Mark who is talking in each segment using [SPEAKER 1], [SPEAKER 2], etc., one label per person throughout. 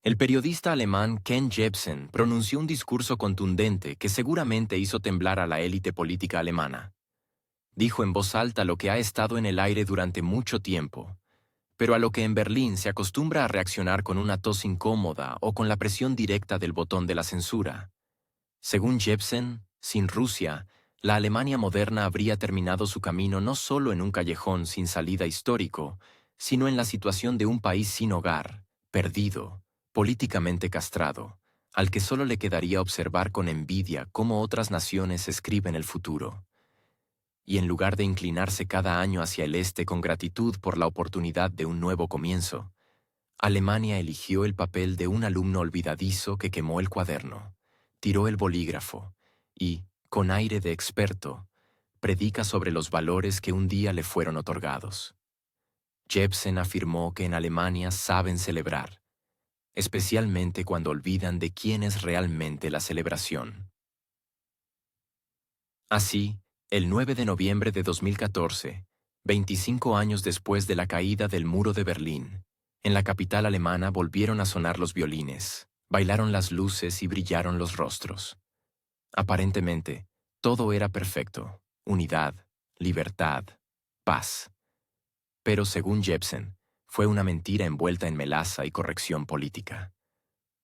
[SPEAKER 1] El periodista alemán Ken Jebsen pronunció un discurso contundente que seguramente hizo temblar a la élite política alemana. Dijo en voz alta lo que ha estado en el aire durante mucho tiempo, pero a lo que en Berlín se acostumbra a reaccionar con una tos incómoda o con la presión directa del botón de la censura. Según Jebsen, sin Rusia, la Alemania moderna habría terminado su camino no solo en un callejón sin salida histórico, sino en la situación de un país sin hogar, perdido, políticamente castrado, al que solo le quedaría observar con envidia cómo otras naciones escriben el futuro. Y en lugar de inclinarse cada año hacia el este con gratitud por la oportunidad de un nuevo comienzo, Alemania eligió el papel de un alumno olvidadizo que quemó el cuaderno, tiró el bolígrafo y, con aire de experto, predica sobre los valores que un día le fueron otorgados. Jebsen afirmó que en Alemania saben celebrar, especialmente cuando olvidan de quién es realmente la celebración. Así, el 9 de noviembre de 2014, 25 años después de la caída del muro de Berlín, en la capital alemana volvieron a sonar los violines, bailaron las luces y brillaron los rostros. Aparentemente, todo era perfecto: unidad, libertad, paz. Pero según Jebsen, fue una mentira envuelta en melaza y corrección política.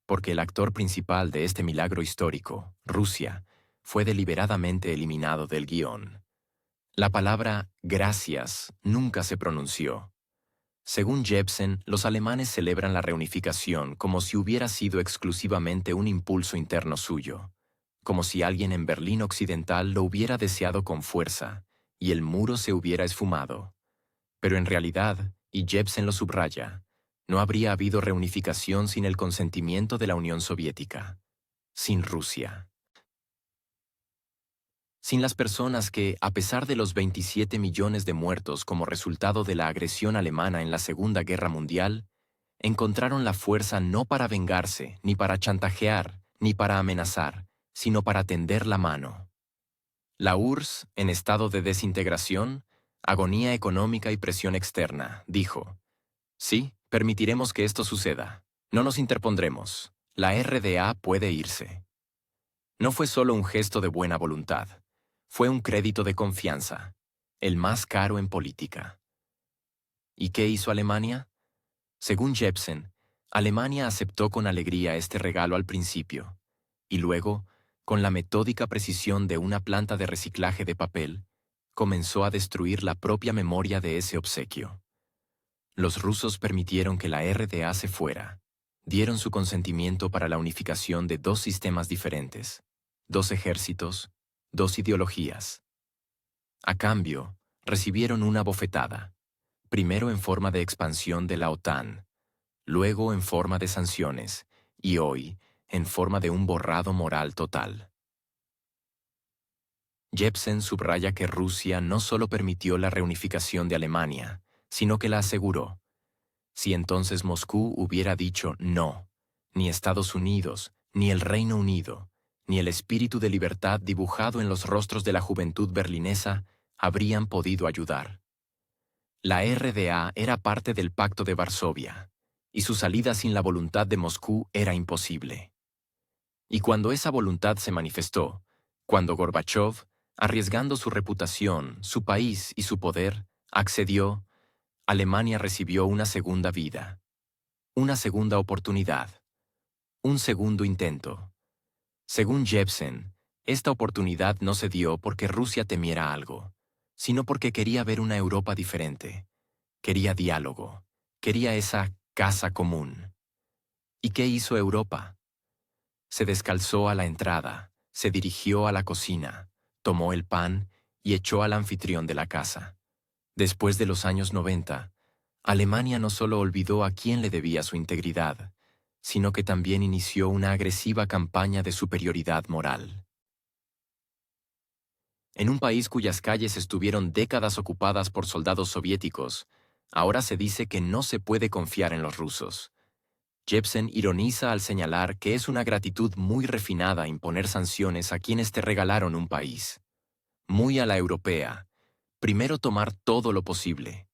[SPEAKER 1] Porque el actor principal de este milagro histórico, Rusia, fue deliberadamente eliminado del guión. La palabra gracias nunca se pronunció. Según Jebsen, los alemanes celebran la reunificación como si hubiera sido exclusivamente un impulso interno suyo, como si alguien en Berlín Occidental lo hubiera deseado con fuerza y el muro se hubiera esfumado. Pero en realidad, y Jebsen lo subraya, no habría habido reunificación sin el consentimiento de la Unión Soviética, sin Rusia. Sin las personas que, a pesar de los 27 millones de muertos como resultado de la agresión alemana en la Segunda Guerra Mundial, encontraron la fuerza no para vengarse, ni para chantajear, ni para amenazar, sino para tender la mano. La URSS, en estado de desintegración, agonía económica y presión externa, dijo: sí, permitiremos que esto suceda. No nos interpondremos. La RDA puede irse. No fue solo un gesto de buena voluntad. Fue un crédito de confianza, el más caro en política. ¿Y qué hizo Alemania? Según Jebsen, Alemania aceptó con alegría este regalo al principio, y luego, con la metódica precisión de una planta de reciclaje de papel, comenzó a destruir la propia memoria de ese obsequio. Los rusos permitieron que la RDA se fuera. Dieron su consentimiento para la unificación de dos sistemas diferentes, dos ejércitos, dos ideologías. A cambio, recibieron una bofetada, primero en forma de expansión de la OTAN, luego en forma de sanciones, y hoy en forma de un borrado moral total. Jebsen subraya que Rusia no solo permitió la reunificación de Alemania, sino que la aseguró. Si entonces Moscú hubiera dicho no, ni Estados Unidos, ni el Reino Unido, ni el espíritu de libertad dibujado en los rostros de la juventud berlinesa habrían podido ayudar. La RDA era parte del Pacto de Varsovia, y su salida sin la voluntad de Moscú era imposible. Y cuando esa voluntad se manifestó, cuando Gorbachov, arriesgando su reputación, su país y su poder, accedió, Alemania recibió una segunda vida, una segunda oportunidad, un segundo intento. Según Jebsen, esta oportunidad no se dio porque Rusia temiera algo, sino porque quería ver una Europa diferente. Quería diálogo, quería esa casa común. ¿Y qué hizo Europa? Se descalzó a la entrada, se dirigió a la cocina, tomó el pan y echó al anfitrión de la casa. Después de los años 90, Alemania no solo olvidó a quién le debía su integridad, sino que también inició una agresiva campaña de superioridad moral. En un país cuyas calles estuvieron décadas ocupadas por soldados soviéticos, ahora se dice que no se puede confiar en los rusos. Jebsen ironiza al señalar que es una gratitud muy refinada imponer sanciones a quienes te regalaron un país. Muy a la europea, primero tomar todo lo posible,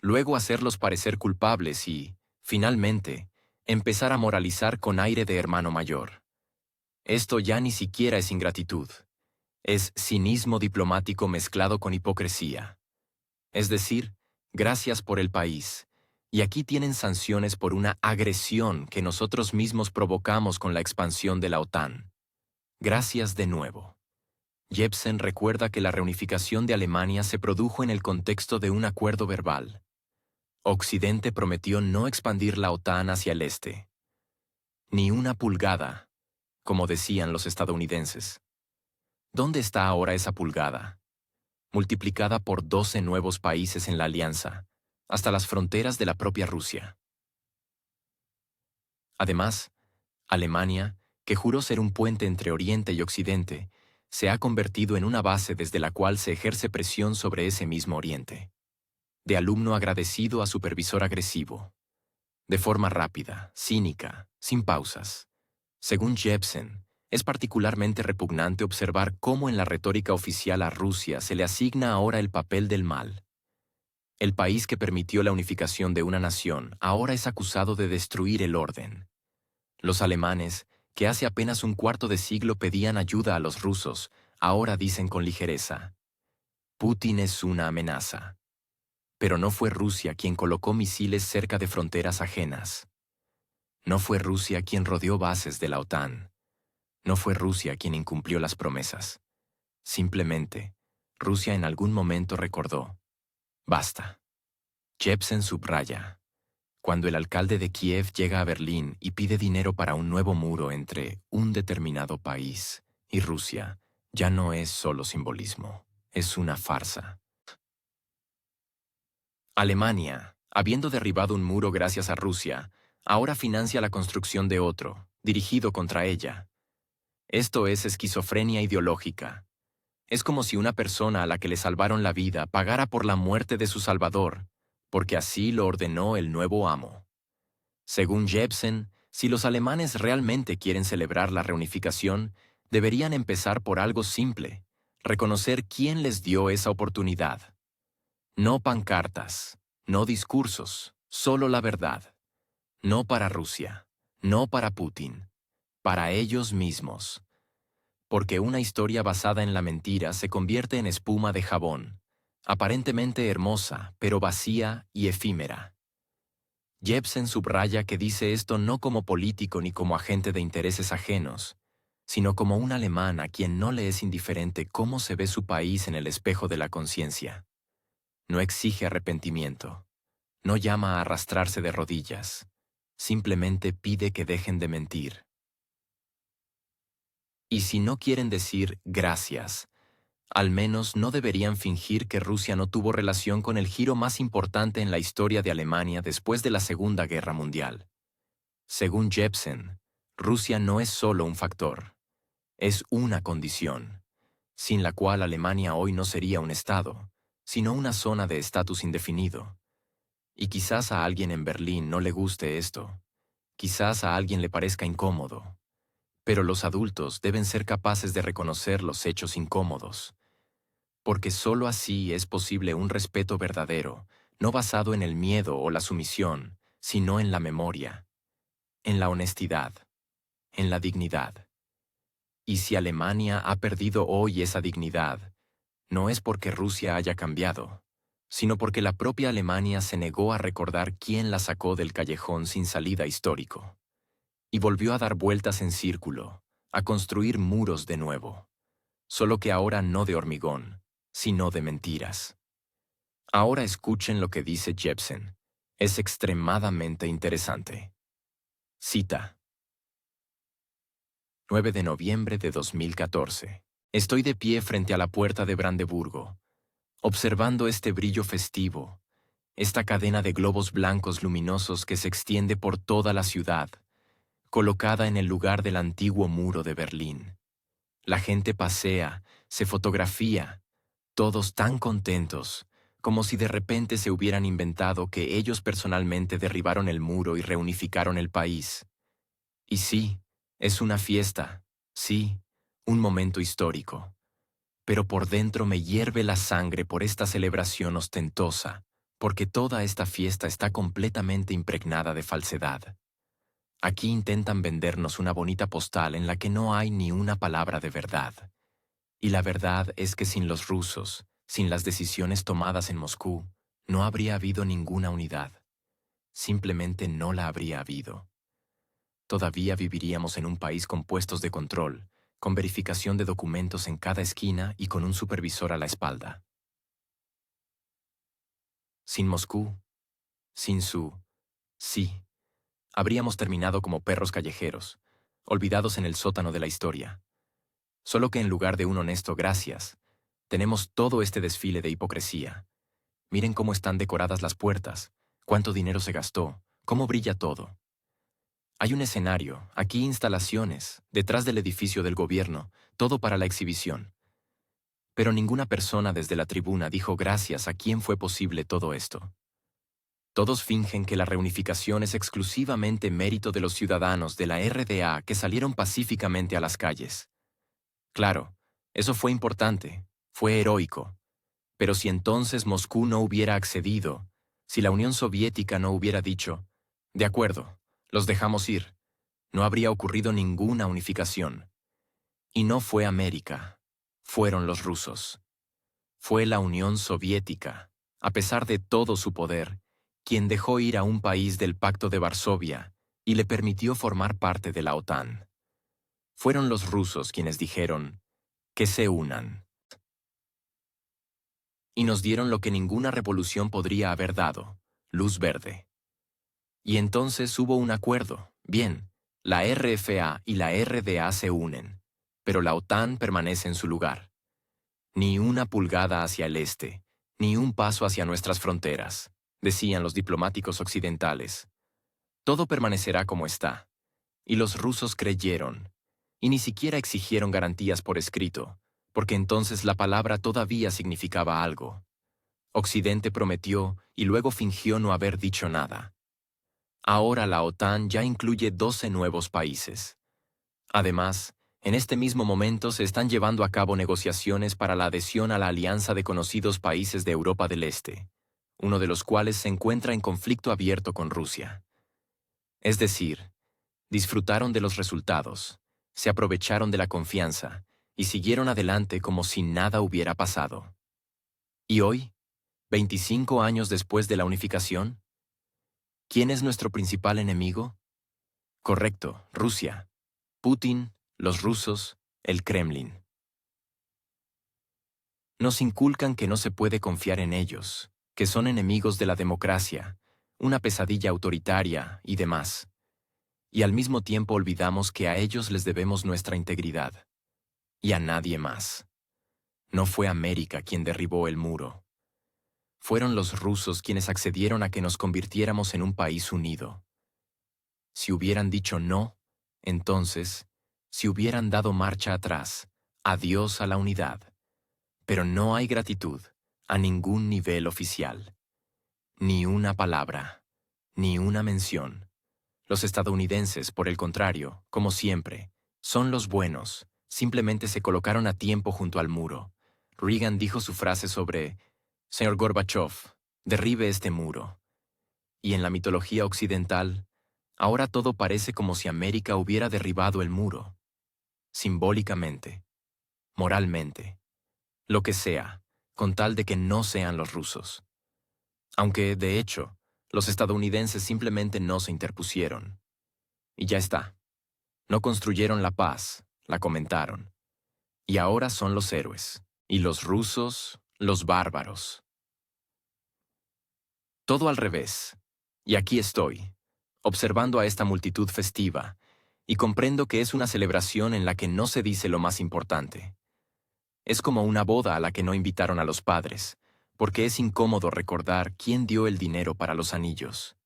[SPEAKER 1] luego hacerlos parecer culpables y, finalmente, Empezar a moralizar con aire de hermano mayor. Esto ya ni siquiera es ingratitud. Es cinismo diplomático mezclado con hipocresía. Es decir, gracias por el país. Y aquí tienen sanciones por una agresión que nosotros mismos provocamos con la expansión de la OTAN. Gracias de nuevo. Jebsen recuerda que la reunificación de Alemania se produjo en el contexto de un acuerdo verbal. Occidente prometió no expandir la OTAN hacia el este. Ni una pulgada, como decían los estadounidenses. ¿Dónde está ahora esa pulgada? Multiplicada por 12 nuevos países en la alianza, hasta las fronteras de la propia Rusia. Además, Alemania, que juró ser un puente entre Oriente y Occidente, se ha convertido en una base desde la cual se ejerce presión sobre ese mismo Oriente. De alumno agradecido a supervisor agresivo. De forma rápida, cínica, sin pausas. Según Jebsen, es particularmente repugnante observar cómo en la retórica oficial a Rusia se le asigna ahora el papel del mal. El país que permitió la unificación de una nación ahora es acusado de destruir el orden. Los alemanes, que hace apenas un cuarto de siglo pedían ayuda a los rusos, ahora dicen con ligereza: Putin es una amenaza. Pero no fue Rusia quien colocó misiles cerca de fronteras ajenas. No fue Rusia quien rodeó bases de la OTAN. No fue Rusia quien incumplió las promesas. Simplemente, Rusia en algún momento recordó: basta. Jebsen subraya: cuando el alcalde de Kiev llega a Berlín y pide dinero para un nuevo muro entre un determinado país y Rusia, ya no es solo simbolismo, es una farsa. Alemania, habiendo derribado un muro gracias a Rusia, ahora financia la construcción de otro, dirigido contra ella. Esto es esquizofrenia ideológica. Es como si una persona a la que le salvaron la vida pagara por la muerte de su salvador, porque así lo ordenó el nuevo amo. Según Jebsen, si los alemanes realmente quieren celebrar la reunificación, deberían empezar por algo simple: reconocer quién les dio esa oportunidad. No pancartas, no discursos, solo la verdad. No para Rusia, no para Putin, para ellos mismos. Porque una historia basada en la mentira se convierte en espuma de jabón, aparentemente hermosa, pero vacía y efímera. Jebsen subraya que dice esto no como político ni como agente de intereses ajenos, sino como un alemán a quien no le es indiferente cómo se ve su país en el espejo de la conciencia. No exige arrepentimiento, no llama a arrastrarse de rodillas, simplemente pide que dejen de mentir. Y si no quieren decir gracias, al menos no deberían fingir que Rusia no tuvo relación con el giro más importante en la historia de Alemania después de la Segunda Guerra Mundial. Según Jebsen, Rusia no es solo un factor, es una condición, sin la cual Alemania hoy no sería un Estado, sino una zona de estatus indefinido. Y quizás a alguien en Berlín no le guste esto, quizás a alguien le parezca incómodo, pero los adultos deben ser capaces de reconocer los hechos incómodos, porque sólo así es posible un respeto verdadero, no basado en el miedo o la sumisión, sino en la memoria, en la honestidad, en la dignidad. Y si Alemania ha perdido hoy esa dignidad, no es porque Rusia haya cambiado, sino porque la propia Alemania se negó a recordar quién la sacó del callejón sin salida histórico, y volvió a dar vueltas en círculo, a construir muros de nuevo, solo que ahora no de hormigón, sino de mentiras. Ahora escuchen lo que dice Jebsen. Es extremadamente interesante. Cita. 9 de noviembre de 2014. Estoy de pie frente a la puerta de Brandeburgo, observando este brillo festivo, esta cadena de globos blancos luminosos que se extiende por toda la ciudad, colocada en el lugar del antiguo muro de Berlín. La gente pasea, se fotografía, todos tan contentos, como si de repente se hubieran inventado que ellos personalmente derribaron el muro y reunificaron el país. Y sí, es una fiesta, sí, un momento histórico. Pero por dentro me hierve la sangre por esta celebración ostentosa, porque toda esta fiesta está completamente impregnada de falsedad. Aquí intentan vendernos una bonita postal en la que no hay ni una palabra de verdad. Y la verdad es que sin los rusos, sin las decisiones tomadas en Moscú, no habría habido ninguna unidad. Simplemente no la habría habido. Todavía viviríamos en un país con puestos de control, con verificación de documentos en cada esquina y con un supervisor a la espalda. Sin Moscú, sin su sí, habríamos terminado como perros callejeros, olvidados en el sótano de la historia. Solo que en lugar de un honesto gracias, tenemos todo este desfile de hipocresía. Miren cómo están decoradas las puertas, cuánto dinero se gastó, cómo brilla todo. Hay un escenario, aquí instalaciones, detrás del edificio del gobierno, todo para la exhibición. Pero ninguna persona desde la tribuna dijo gracias a quién fue posible todo esto. Todos fingen que la reunificación es exclusivamente mérito de los ciudadanos de la RDA que salieron pacíficamente a las calles. Claro, eso fue importante, fue heroico. Pero si entonces Moscú no hubiera accedido, si la Unión Soviética no hubiera dicho, de acuerdo, los dejamos ir, no habría ocurrido ninguna unificación. Y no fue América, fueron los rusos. Fue la Unión Soviética, a pesar de todo su poder, quien dejó ir a un país del Pacto de Varsovia y le permitió formar parte de la OTAN. Fueron los rusos quienes dijeron que se unan. Y nos dieron lo que ninguna revolución podría haber dado, luz verde. Y entonces hubo un acuerdo. Bien, la RFA y la RDA se unen, pero la OTAN permanece en su lugar. Ni una pulgada hacia el este, ni un paso hacia nuestras fronteras, decían los diplomáticos occidentales. Todo permanecerá como está. Y los rusos creyeron, y ni siquiera exigieron garantías por escrito, porque entonces la palabra todavía significaba algo. Occidente prometió y luego fingió no haber dicho nada. Ahora la OTAN ya incluye 12 nuevos países. Además, en este mismo momento se están llevando a cabo negociaciones para la adhesión a la Alianza de Conocidos Países de Europa del Este, uno de los cuales se encuentra en conflicto abierto con Rusia. Es decir, disfrutaron de los resultados, se aprovecharon de la confianza y siguieron adelante como si nada hubiera pasado. ¿Y hoy, 25 años después de la unificación? ¿Quién es nuestro principal enemigo? Correcto, Rusia. Putin, los rusos, el Kremlin. Nos inculcan que no se puede confiar en ellos, que son enemigos de la democracia, una pesadilla autoritaria y demás. Y al mismo tiempo olvidamos que a ellos les debemos nuestra integridad. Y a nadie más. No fue América quien derribó el muro. Fueron los rusos quienes accedieron a que nos convirtiéramos en un país unido. Si hubieran dicho no, entonces, si hubieran dado marcha atrás, adiós a la unidad. Pero no hay gratitud, a ningún nivel oficial. Ni una palabra, ni una mención. Los estadounidenses, por el contrario, como siempre, son los buenos, simplemente se colocaron a tiempo junto al muro. Reagan dijo su frase sobre, «Señor Gorbachev, derribe este muro». Y en la mitología occidental, ahora todo parece como si América hubiera derribado el muro. Simbólicamente, moralmente, lo que sea, con tal de que no sean los rusos. Aunque, de hecho, los estadounidenses simplemente no se interpusieron. Y ya está. No construyeron la paz, la comentaron. Y ahora son los héroes. Y los rusos, los bárbaros. Todo al revés. Y aquí estoy, observando a esta multitud festiva, y comprendo que es una celebración en la que no se dice lo más importante. Es como una boda a la que no invitaron a los padres, porque es incómodo recordar quién dio el dinero para los anillos.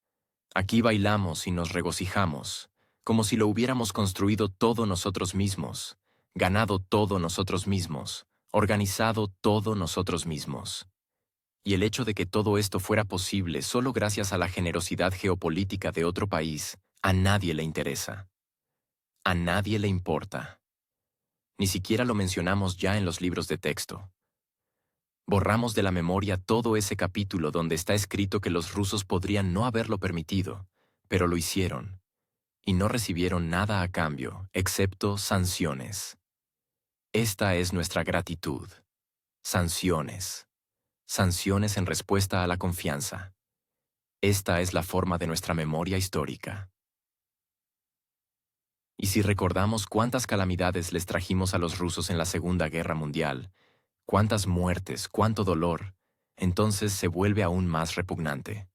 [SPEAKER 1] Aquí bailamos y nos regocijamos, como si lo hubiéramos construido todo nosotros mismos, ganado todo nosotros mismos, organizado todo nosotros mismos. Y el hecho de que todo esto fuera posible solo gracias a la generosidad geopolítica de otro país, a nadie le interesa. A nadie le importa. Ni siquiera lo mencionamos ya en los libros de texto. Borramos de la memoria todo ese capítulo donde está escrito que los rusos podrían no haberlo permitido, pero lo hicieron. y no recibieron nada a cambio, excepto sanciones. Esta es nuestra gratitud. Sanciones. Sanciones en respuesta a la confianza. Esta es la forma de nuestra memoria histórica. Y si recordamos cuántas calamidades les trajimos a los rusos en la Segunda Guerra Mundial, cuántas muertes, cuánto dolor, entonces se vuelve aún más repugnante.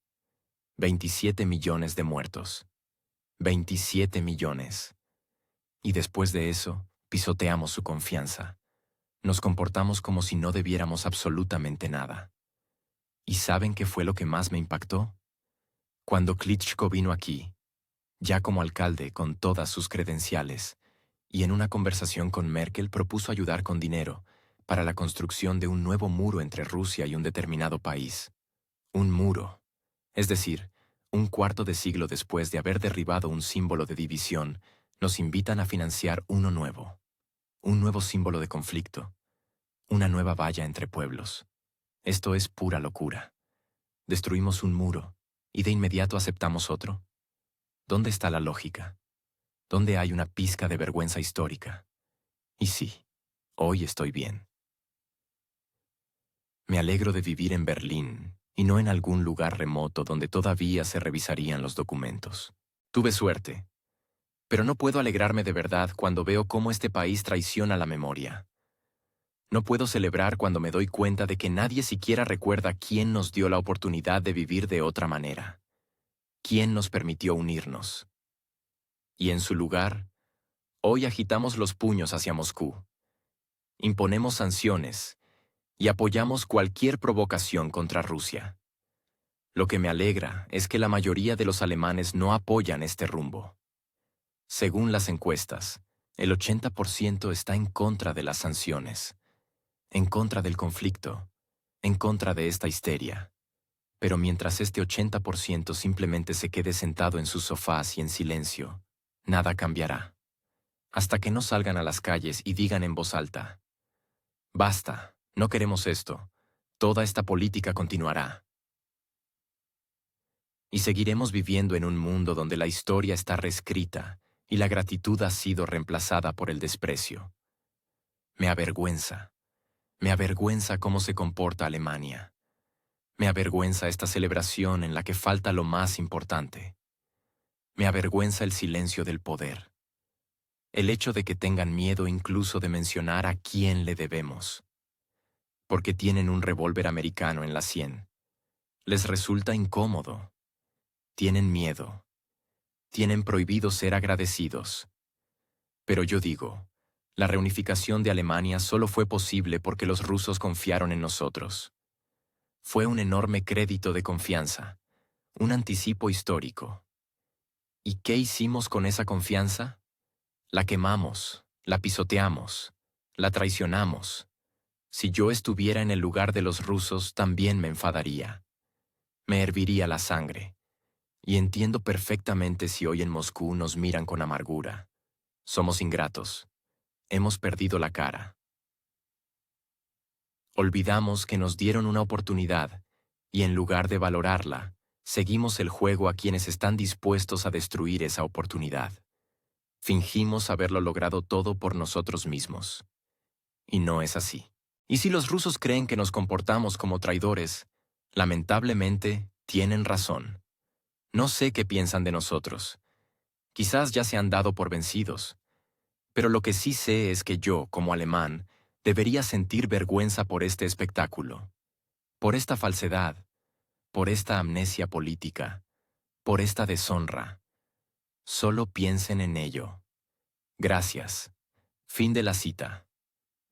[SPEAKER 1] 27 millones de muertos. 27 millones. Y después de eso, pisoteamos su confianza. Nos comportamos como si no debiéramos absolutamente nada. ¿Y saben qué fue lo que más me impactó? Cuando Klitschko vino aquí, ya como alcalde con todas sus credenciales, y en una conversación con Merkel propuso ayudar con dinero para la construcción de un nuevo muro entre Rusia y un determinado país. Un muro, es decir, un cuarto de siglo después de haber derribado un símbolo de división, nos invitan a financiar uno nuevo. Un nuevo símbolo de conflicto. Una nueva valla entre pueblos. Esto es pura locura. Destruimos un muro y de inmediato aceptamos otro. ¿Dónde está la lógica? ¿Dónde hay una pizca de vergüenza histórica? Y sí, hoy estoy bien. Me alegro de vivir en Berlín y no en algún lugar remoto donde todavía se revisarían los documentos. Tuve suerte, pero no puedo alegrarme de verdad cuando veo cómo este país traiciona la memoria. No puedo celebrar cuando me doy cuenta de que nadie siquiera recuerda quién nos dio la oportunidad de vivir de otra manera. ¿Quién nos permitió unirnos? Y en su lugar, hoy agitamos los puños hacia Moscú. Imponemos sanciones y apoyamos cualquier provocación contra Rusia. Lo que me alegra es que la mayoría de los alemanes no apoyan este rumbo. Según las encuestas, el 80% está en contra de las sanciones, en contra del conflicto, en contra de esta histeria. Pero mientras este 80% simplemente se quede sentado en sus sofás y en silencio, nada cambiará. Hasta que no salgan a las calles y digan en voz alta: «Basta, no queremos esto. Toda esta política continuará». Y seguiremos viviendo en un mundo donde la historia está reescrita y la gratitud ha sido reemplazada por el desprecio. Me avergüenza cómo se comporta Alemania. Me avergüenza esta celebración en la que falta lo más importante. Me avergüenza el silencio del poder. El hecho de que tengan miedo incluso de mencionar a quién le debemos. Porque tienen un revólver americano en la sien. Les resulta incómodo. Tienen miedo. Tienen prohibido ser agradecidos. Pero yo digo, la reunificación de Alemania solo fue posible porque los rusos confiaron en nosotros. Fue un enorme crédito de confianza, un anticipo histórico. ¿Y qué hicimos con esa confianza? La quemamos, la pisoteamos, la traicionamos. Si yo estuviera en el lugar de los rusos, también me enfadaría. Me herviría la sangre. Y entiendo perfectamente si hoy en Moscú nos miran con amargura. Somos ingratos. Hemos perdido la cara. Olvidamos que nos dieron una oportunidad y en lugar de valorarla, seguimos el juego a quienes están dispuestos a destruir esa oportunidad. Fingimos haberlo logrado todo por nosotros mismos. Y no es así. Y si los rusos creen que nos comportamos como traidores, lamentablemente tienen razón. No sé qué piensan de nosotros. Quizás ya se han dado por vencidos. Pero lo que sí sé es que yo, como alemán, debería sentir vergüenza por este espectáculo, por esta falsedad, por esta amnesia política, por esta deshonra. Solo piensen en ello. Gracias. Fin de la cita.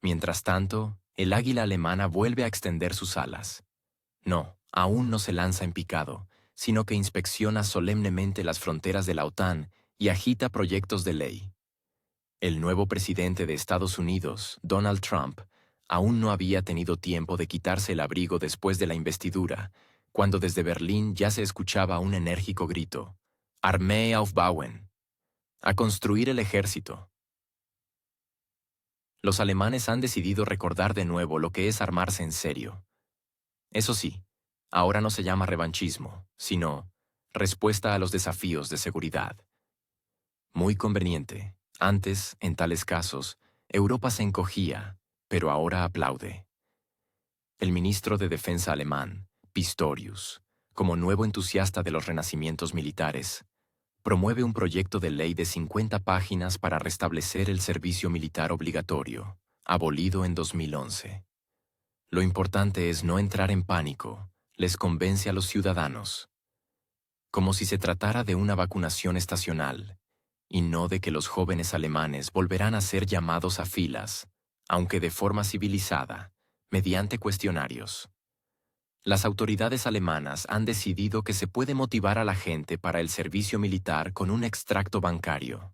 [SPEAKER 1] Mientras tanto, el águila alemana vuelve a extender sus alas. No, aún no se lanza en picado, sino que inspecciona solemnemente las fronteras de la OTAN y agita proyectos de ley. El nuevo presidente de Estados Unidos, Donald Trump, aún no había tenido tiempo de quitarse el abrigo después de la investidura, cuando desde Berlín ya se escuchaba un enérgico grito: «Armee aufbauen», a construir el ejército. Los alemanes han decidido recordar de nuevo lo que es armarse en serio. Eso sí, ahora no se llama revanchismo, sino respuesta a los desafíos de seguridad. Muy conveniente. Antes, en tales casos, Europa se encogía, pero ahora aplaude. El ministro de Defensa alemán, Pistorius, como nuevo entusiasta de los renacimientos militares, promueve un proyecto de ley de 50 páginas para restablecer el servicio militar obligatorio, abolido en 2011. Lo importante es no entrar en pánico, les convence a los ciudadanos. Como si se tratara de una vacunación estacional, y no de que los jóvenes alemanes volverán a ser llamados a filas, aunque de forma civilizada, mediante cuestionarios. Las autoridades alemanas han decidido que se puede motivar a la gente para el servicio militar con un extracto bancario.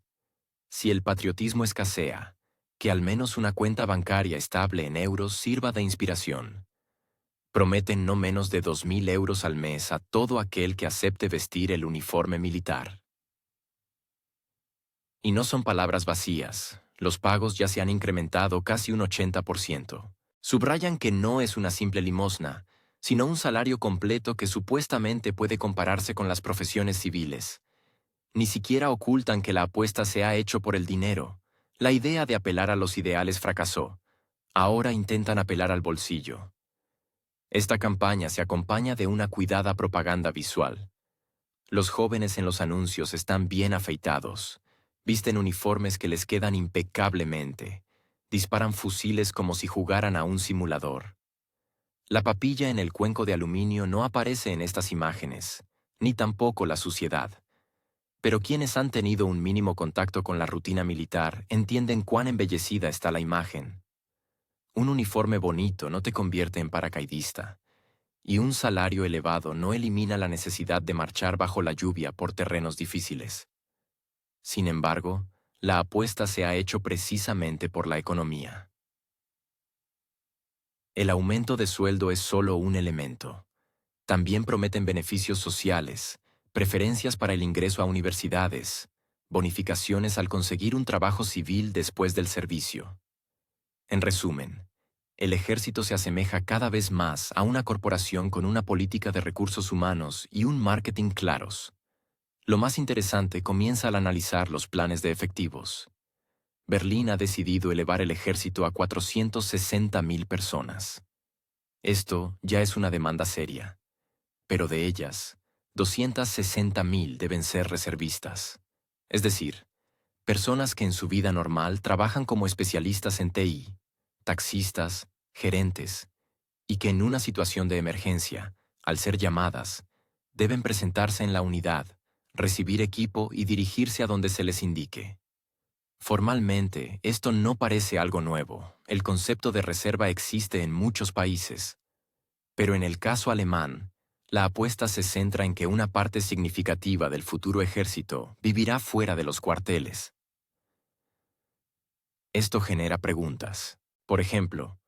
[SPEAKER 1] Si el patriotismo escasea, que al menos una cuenta bancaria estable en euros sirva de inspiración. Prometen no menos de 2.000 euros al mes a todo aquel que acepte vestir el uniforme militar. Y no son palabras vacías, los pagos ya se han incrementado casi un 80%. Subrayan que no es una simple limosna, sino un salario completo que supuestamente puede compararse con las profesiones civiles. Ni siquiera ocultan que la apuesta se ha hecho por el dinero. La idea de apelar a los ideales fracasó. Ahora intentan apelar al bolsillo. Esta campaña se acompaña de una cuidada propaganda visual. Los jóvenes en los anuncios están bien afeitados, visten uniformes que les quedan impecablemente, disparan fusiles como si jugaran a un simulador. La papilla en el cuenco de aluminio no aparece en estas imágenes, ni tampoco la suciedad. Pero quienes han tenido un mínimo contacto con la rutina militar entienden cuán embellecida está la imagen. Un uniforme bonito no te convierte en paracaidista, y un salario elevado no elimina la necesidad de marchar bajo la lluvia por terrenos difíciles. Sin embargo, la apuesta se ha hecho precisamente por la economía. El aumento de sueldo es solo un elemento. También prometen beneficios sociales, preferencias para el ingreso a universidades, bonificaciones al conseguir un trabajo civil después del servicio. En resumen, el ejército se asemeja cada vez más a una corporación con una política de recursos humanos y un marketing claros. Lo más interesante comienza al analizar los planes de efectivos. Berlín ha decidido elevar el ejército a 460.000 personas. Esto ya es una demanda seria, pero de ellas, 260.000 deben ser reservistas. Es decir, personas que en su vida normal trabajan como especialistas en TI, taxistas, gerentes, y que en una situación de emergencia, al ser llamadas, deben presentarse en la unidad, recibir equipo y dirigirse a donde se les indique. Formalmente, esto no parece algo nuevo. El concepto de reserva existe en muchos países. Pero en el caso alemán, la apuesta se centra en que una parte significativa del futuro ejército vivirá fuera de los cuarteles. Esto genera preguntas. Por ejemplo,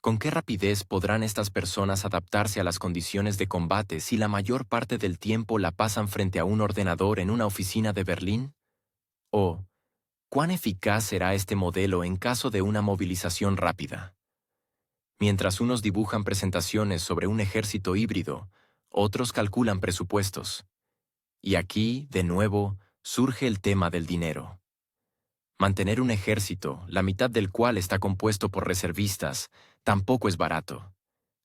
[SPEAKER 1] ¿con qué rapidez podrán estas personas adaptarse a las condiciones de combate si la mayor parte del tiempo la pasan frente a un ordenador en una oficina de Berlín? ¿O cuán eficaz será este modelo en caso de una movilización rápida? Mientras unos dibujan presentaciones sobre un ejército híbrido, otros calculan presupuestos. Y aquí, de nuevo, surge el tema del dinero. Mantener un ejército, la mitad del cual está compuesto por reservistas, tampoco es barato.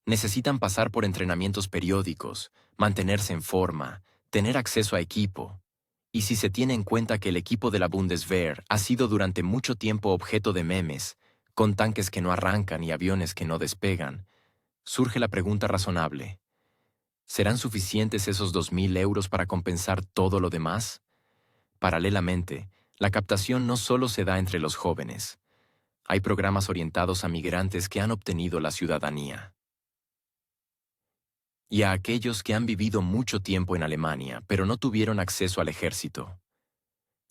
[SPEAKER 1] Necesitan pasar por entrenamientos periódicos, mantenerse en forma, tener acceso a equipo. Y si se tiene en cuenta que el equipo de la Bundeswehr ha sido durante mucho tiempo objeto de memes, con tanques que no arrancan y aviones que no despegan, surge la pregunta razonable: ¿serán suficientes esos 2.000 euros para compensar todo lo demás? Paralelamente, la captación no solo se da entre los jóvenes. Hay programas orientados a migrantes que han obtenido la ciudadanía. Y a aquellos que han vivido mucho tiempo en Alemania, pero no tuvieron acceso al ejército.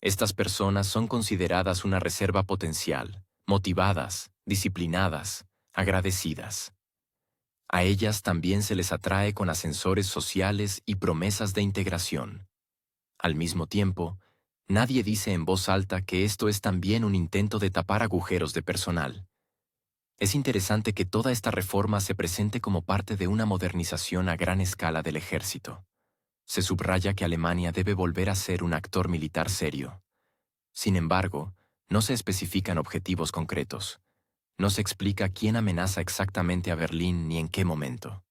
[SPEAKER 1] Estas personas son consideradas una reserva potencial, motivadas, disciplinadas, agradecidas. A ellas también se les atrae con ascensores sociales y promesas de integración. Al mismo tiempo, nadie dice en voz alta que esto es también un intento de tapar agujeros de personal. Es interesante que toda esta reforma se presente como parte de una modernización a gran escala del ejército. Se subraya que Alemania debe volver a ser un actor militar serio. Sin embargo, no se especifican objetivos concretos. No se explica quién amenaza exactamente a Berlín ni en qué momento.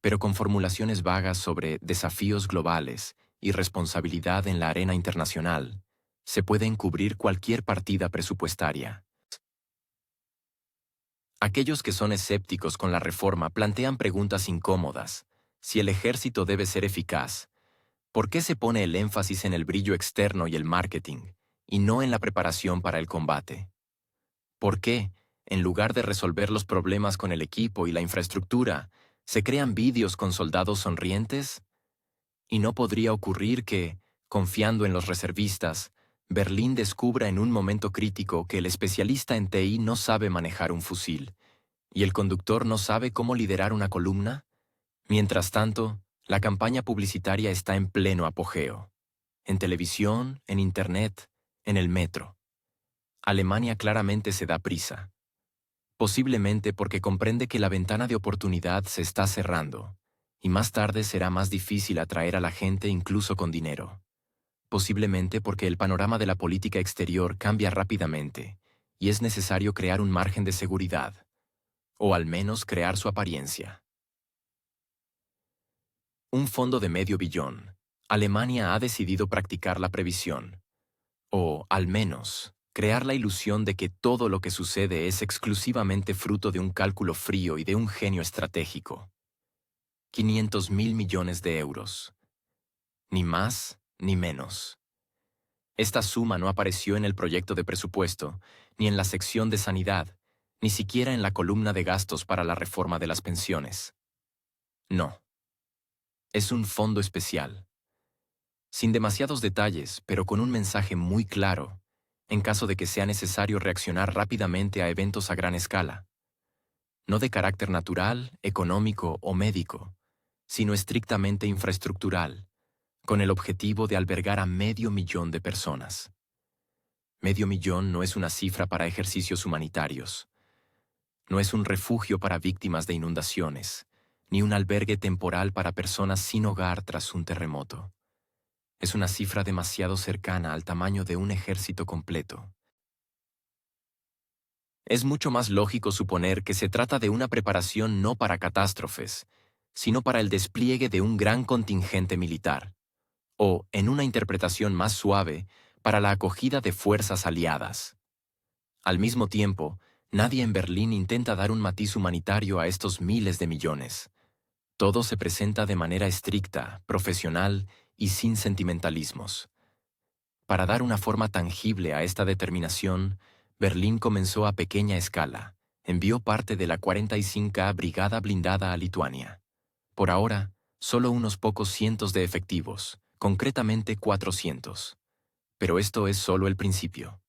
[SPEAKER 1] Pero con formulaciones vagas sobre desafíos globales y responsabilidad en la arena internacional, se puede encubrir cualquier partida presupuestaria. Aquellos que son escépticos con la reforma plantean preguntas incómodas. Si el ejército debe ser eficaz, ¿por qué se pone el énfasis en el brillo externo y el marketing, y no en la preparación para el combate? ¿Por qué, en lugar de resolver los problemas con el equipo y la infraestructura, se crean vídeos con soldados sonrientes? ¿Y no podría ocurrir que, confiando en los reservistas, Berlín descubra en un momento crítico que el especialista en TI no sabe manejar un fusil, y el conductor no sabe cómo liderar una columna? Mientras tanto, la campaña publicitaria está en pleno apogeo. En televisión, en Internet, en el metro. Alemania claramente se da prisa. Posiblemente porque comprende que la ventana de oportunidad se está cerrando, y más tarde será más difícil atraer a la gente incluso con dinero. Posiblemente porque el panorama de la política exterior cambia rápidamente, y es necesario crear un margen de seguridad, o al menos crear su apariencia. Un fondo de medio billón. Alemania ha decidido practicar la previsión, o, al menos, crear la ilusión de que todo lo que sucede es exclusivamente fruto de un cálculo frío y de un genio estratégico. 500.000 millones de euros. Ni más ni menos. Esta suma no apareció en el proyecto de presupuesto, ni en la sección de sanidad, ni siquiera en la columna de gastos para la reforma de las pensiones. No. Es un fondo especial. Sin demasiados detalles, pero con un mensaje muy claro, en caso de que sea necesario reaccionar rápidamente a eventos a gran escala. No de carácter natural, económico o médico, sino estrictamente infraestructural, con el objetivo de albergar a 500.000 de personas. 500.000 no es una cifra para ejercicios humanitarios. No es un refugio para víctimas de inundaciones, ni un albergue temporal para personas sin hogar tras un terremoto. Es una cifra demasiado cercana al tamaño de un ejército completo. Es mucho más lógico suponer que se trata de una preparación no para catástrofes, sino para el despliegue de un gran contingente militar, o, en una interpretación más suave, para la acogida de fuerzas aliadas. Al mismo tiempo, nadie en Berlín intenta dar un matiz humanitario a estos miles de millones. Todo se presenta de manera estricta, profesional y sin sentimentalismos. Para dar una forma tangible a esta determinación, Berlín comenzó a pequeña escala. Envió parte de la 45ª Brigada Blindada a Lituania. Por ahora, solo unos pocos cientos de efectivos, concretamente 400. Pero esto es solo el principio.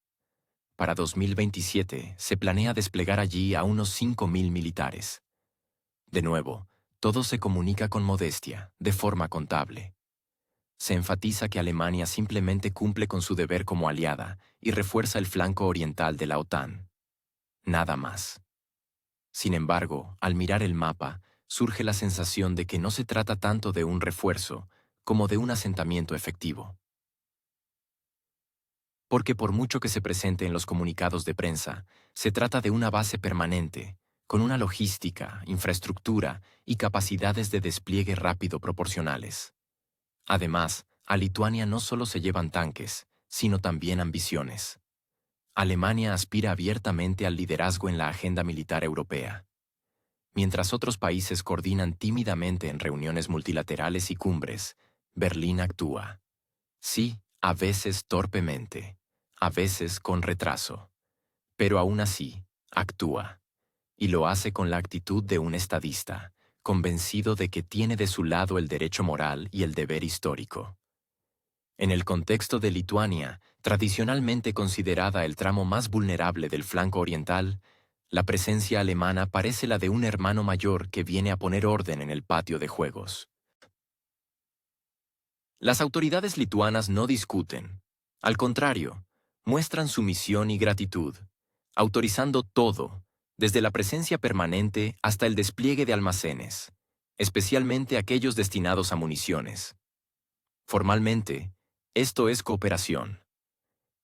[SPEAKER 1] Para 2027 se planea desplegar allí a unos 5.000 militares. De nuevo, todo se comunica con modestia, de forma contable. Se enfatiza que Alemania simplemente cumple con su deber como aliada y refuerza el flanco oriental de la OTAN. Nada más. Sin embargo, al mirar el mapa, surge la sensación de que no se trata tanto de un refuerzo como de un asentamiento efectivo. Porque por mucho que se presente en los comunicados de prensa, se trata de una base permanente, con una logística, infraestructura y capacidades de despliegue rápido proporcionales. Además, a Lituania no solo se llevan tanques, sino también ambiciones. Alemania aspira abiertamente al liderazgo en la agenda militar europea. Mientras otros países coordinan tímidamente en reuniones multilaterales y cumbres, Berlín actúa. Sí, a veces torpemente, a veces con retraso. Pero aún así, actúa. Y lo hace con la actitud de un estadista, convencido de que tiene de su lado el derecho moral y el deber histórico. En el contexto de Lituania, tradicionalmente considerada el tramo más vulnerable del flanco oriental, la presencia alemana parece la de un hermano mayor que viene a poner orden en el patio de juegos. Las autoridades lituanas no discuten. Al contrario, muestran sumisión y gratitud, autorizando todo, desde la presencia permanente hasta el despliegue de almacenes, especialmente aquellos destinados a municiones. Formalmente, esto es cooperación.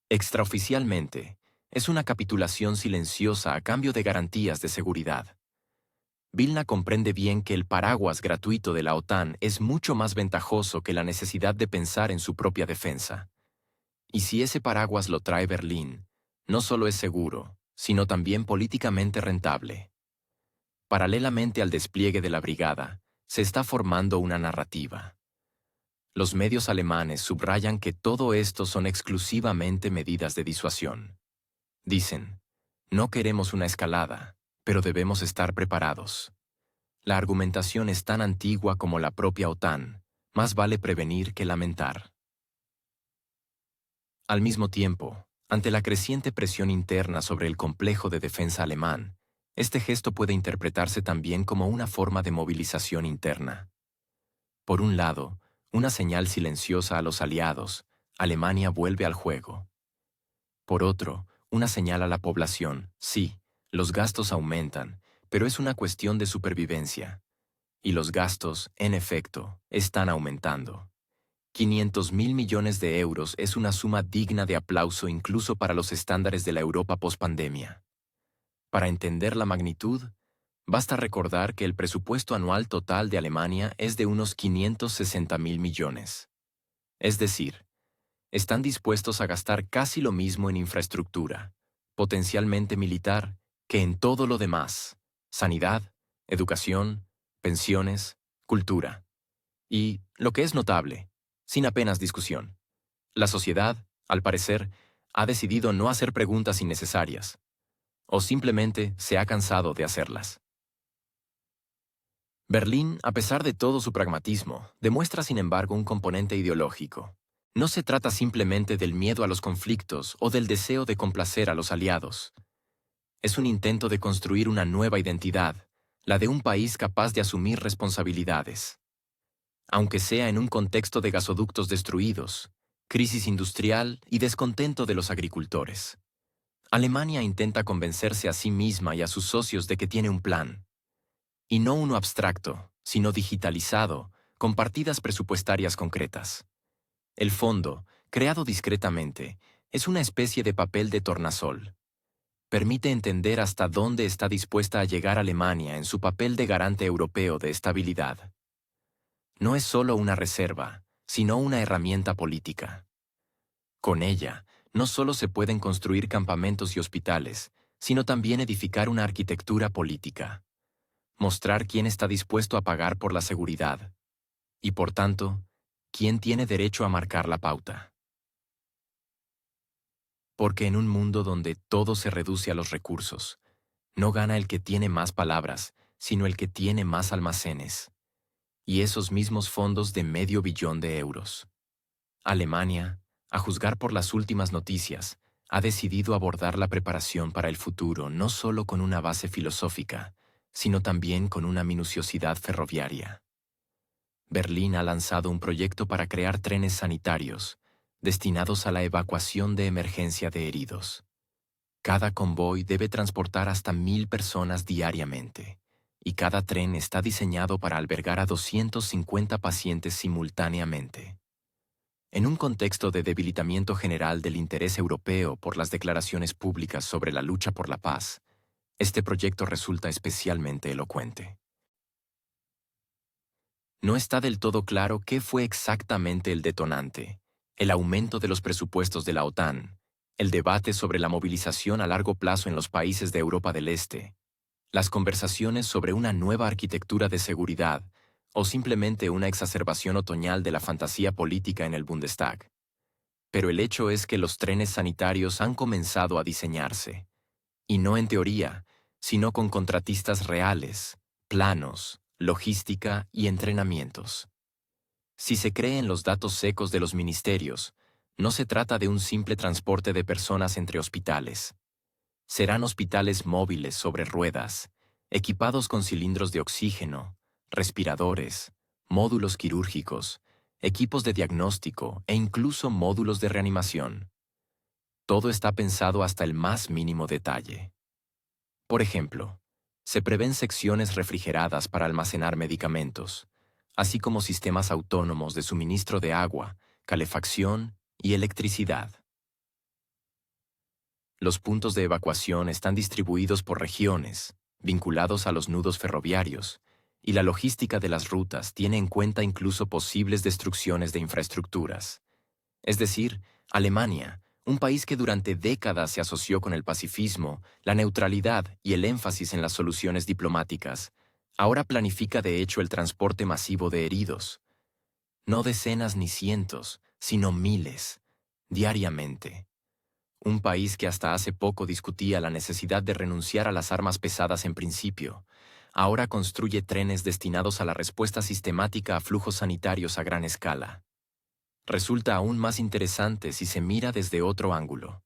[SPEAKER 1] Extraoficialmente, es una capitulación silenciosa a cambio de garantías de seguridad. Vilna comprende bien que el paraguas gratuito de la OTAN es mucho más ventajoso que la necesidad de pensar en su propia defensa. Y si ese paraguas lo trae Berlín, no solo es seguro, sino también políticamente rentable. Paralelamente al despliegue de la brigada, se está formando una narrativa. Los medios alemanes subrayan que todo esto son exclusivamente medidas de disuasión. Dicen, no queremos una escalada, pero debemos estar preparados. La argumentación es tan antigua como la propia OTAN, más vale prevenir que lamentar. Al mismo tiempo, ante la creciente presión interna sobre el complejo de defensa alemán, este gesto puede interpretarse también como una forma de movilización interna. Por un lado, una señal silenciosa a los aliados, Alemania vuelve al juego. Por otro, una señal a la población, sí, los gastos aumentan, pero es una cuestión de supervivencia. Y los gastos, en efecto, están aumentando. 500.000 millones de euros es una suma digna de aplauso incluso para los estándares de la Europa pospandemia. Para entender la magnitud, basta recordar que el presupuesto anual total de Alemania es de unos 560.000 millones. Es decir, están dispuestos a gastar casi lo mismo en infraestructura, potencialmente militar, que en todo lo demás: sanidad, educación, pensiones, cultura. Y, lo que es notable, sin apenas discusión, la sociedad, al parecer, ha decidido no hacer preguntas innecesarias, o simplemente se ha cansado de hacerlas. Berlín, a pesar de todo su pragmatismo, demuestra sin embargo un componente ideológico. No se trata simplemente del miedo a los conflictos o del deseo de complacer a los aliados. Es un intento de construir una nueva identidad, la de un país capaz de asumir responsabilidades. Aunque sea en un contexto de gasoductos destruidos, crisis industrial y descontento de los agricultores. Alemania intenta convencerse a sí misma y a sus socios de que tiene un plan. Y no uno abstracto, sino digitalizado, con partidas presupuestarias concretas. El fondo, creado discretamente, es una especie de papel de tornasol. Permite entender hasta dónde está dispuesta a llegar Alemania en su papel de garante europeo de estabilidad. No es solo una reserva, sino una herramienta política. Con ella, no solo se pueden construir campamentos y hospitales, sino también edificar una arquitectura política. Mostrar quién está dispuesto a pagar por la seguridad. Y por tanto, quién tiene derecho a marcar la pauta. Porque en un mundo donde todo se reduce a los recursos, no gana el que tiene más palabras, sino el que tiene más almacenes. Y esos mismos fondos de $500 millones de euros. Alemania, a juzgar por las últimas noticias, ha decidido abordar la preparación para el futuro no solo con una base filosófica, sino también con una minuciosidad ferroviaria. Berlín ha lanzado un proyecto para crear trenes sanitarios, destinados a la evacuación de emergencia de heridos. Cada convoy debe transportar hasta 1.000 personas diariamente, y cada tren está diseñado para albergar a 250 pacientes simultáneamente. En un contexto de debilitamiento general del interés europeo por las declaraciones públicas sobre la lucha por la paz, este proyecto resulta especialmente elocuente. No está del todo claro qué fue exactamente el detonante: el aumento de los presupuestos de la OTAN, el debate sobre la movilización a largo plazo en los países de Europa del Este, las conversaciones sobre una nueva arquitectura de seguridad, o simplemente una exacerbación otoñal de la fantasía política en el Bundestag. Pero el hecho es que los trenes sanitarios han comenzado a diseñarse, y no en teoría, sino con contratistas reales, planos, logística y entrenamientos. Si se cree en los datos secos de los ministerios, no se trata de un simple transporte de personas entre hospitales. Serán hospitales móviles sobre ruedas, equipados con cilindros de oxígeno, respiradores, módulos quirúrgicos, equipos de diagnóstico e incluso módulos de reanimación. Todo está pensado hasta el más mínimo detalle. Por ejemplo, se prevén secciones refrigeradas para almacenar medicamentos, así como sistemas autónomos de suministro de agua, calefacción y electricidad. Los puntos de evacuación están distribuidos por regiones, vinculados a los nudos ferroviarios, y la logística de las rutas tiene en cuenta incluso posibles destrucciones de infraestructuras. Es decir, Alemania, un país que durante décadas se asoció con el pacifismo, la neutralidad y el énfasis en las soluciones diplomáticas, ahora planifica de hecho el transporte masivo de heridos. No decenas ni cientos, sino miles, diariamente. Un país que hasta hace poco discutía la necesidad de renunciar a las armas pesadas en principio, ahora construye trenes destinados a la respuesta sistemática a flujos sanitarios a gran escala. Resulta aún más interesante si se mira desde otro ángulo.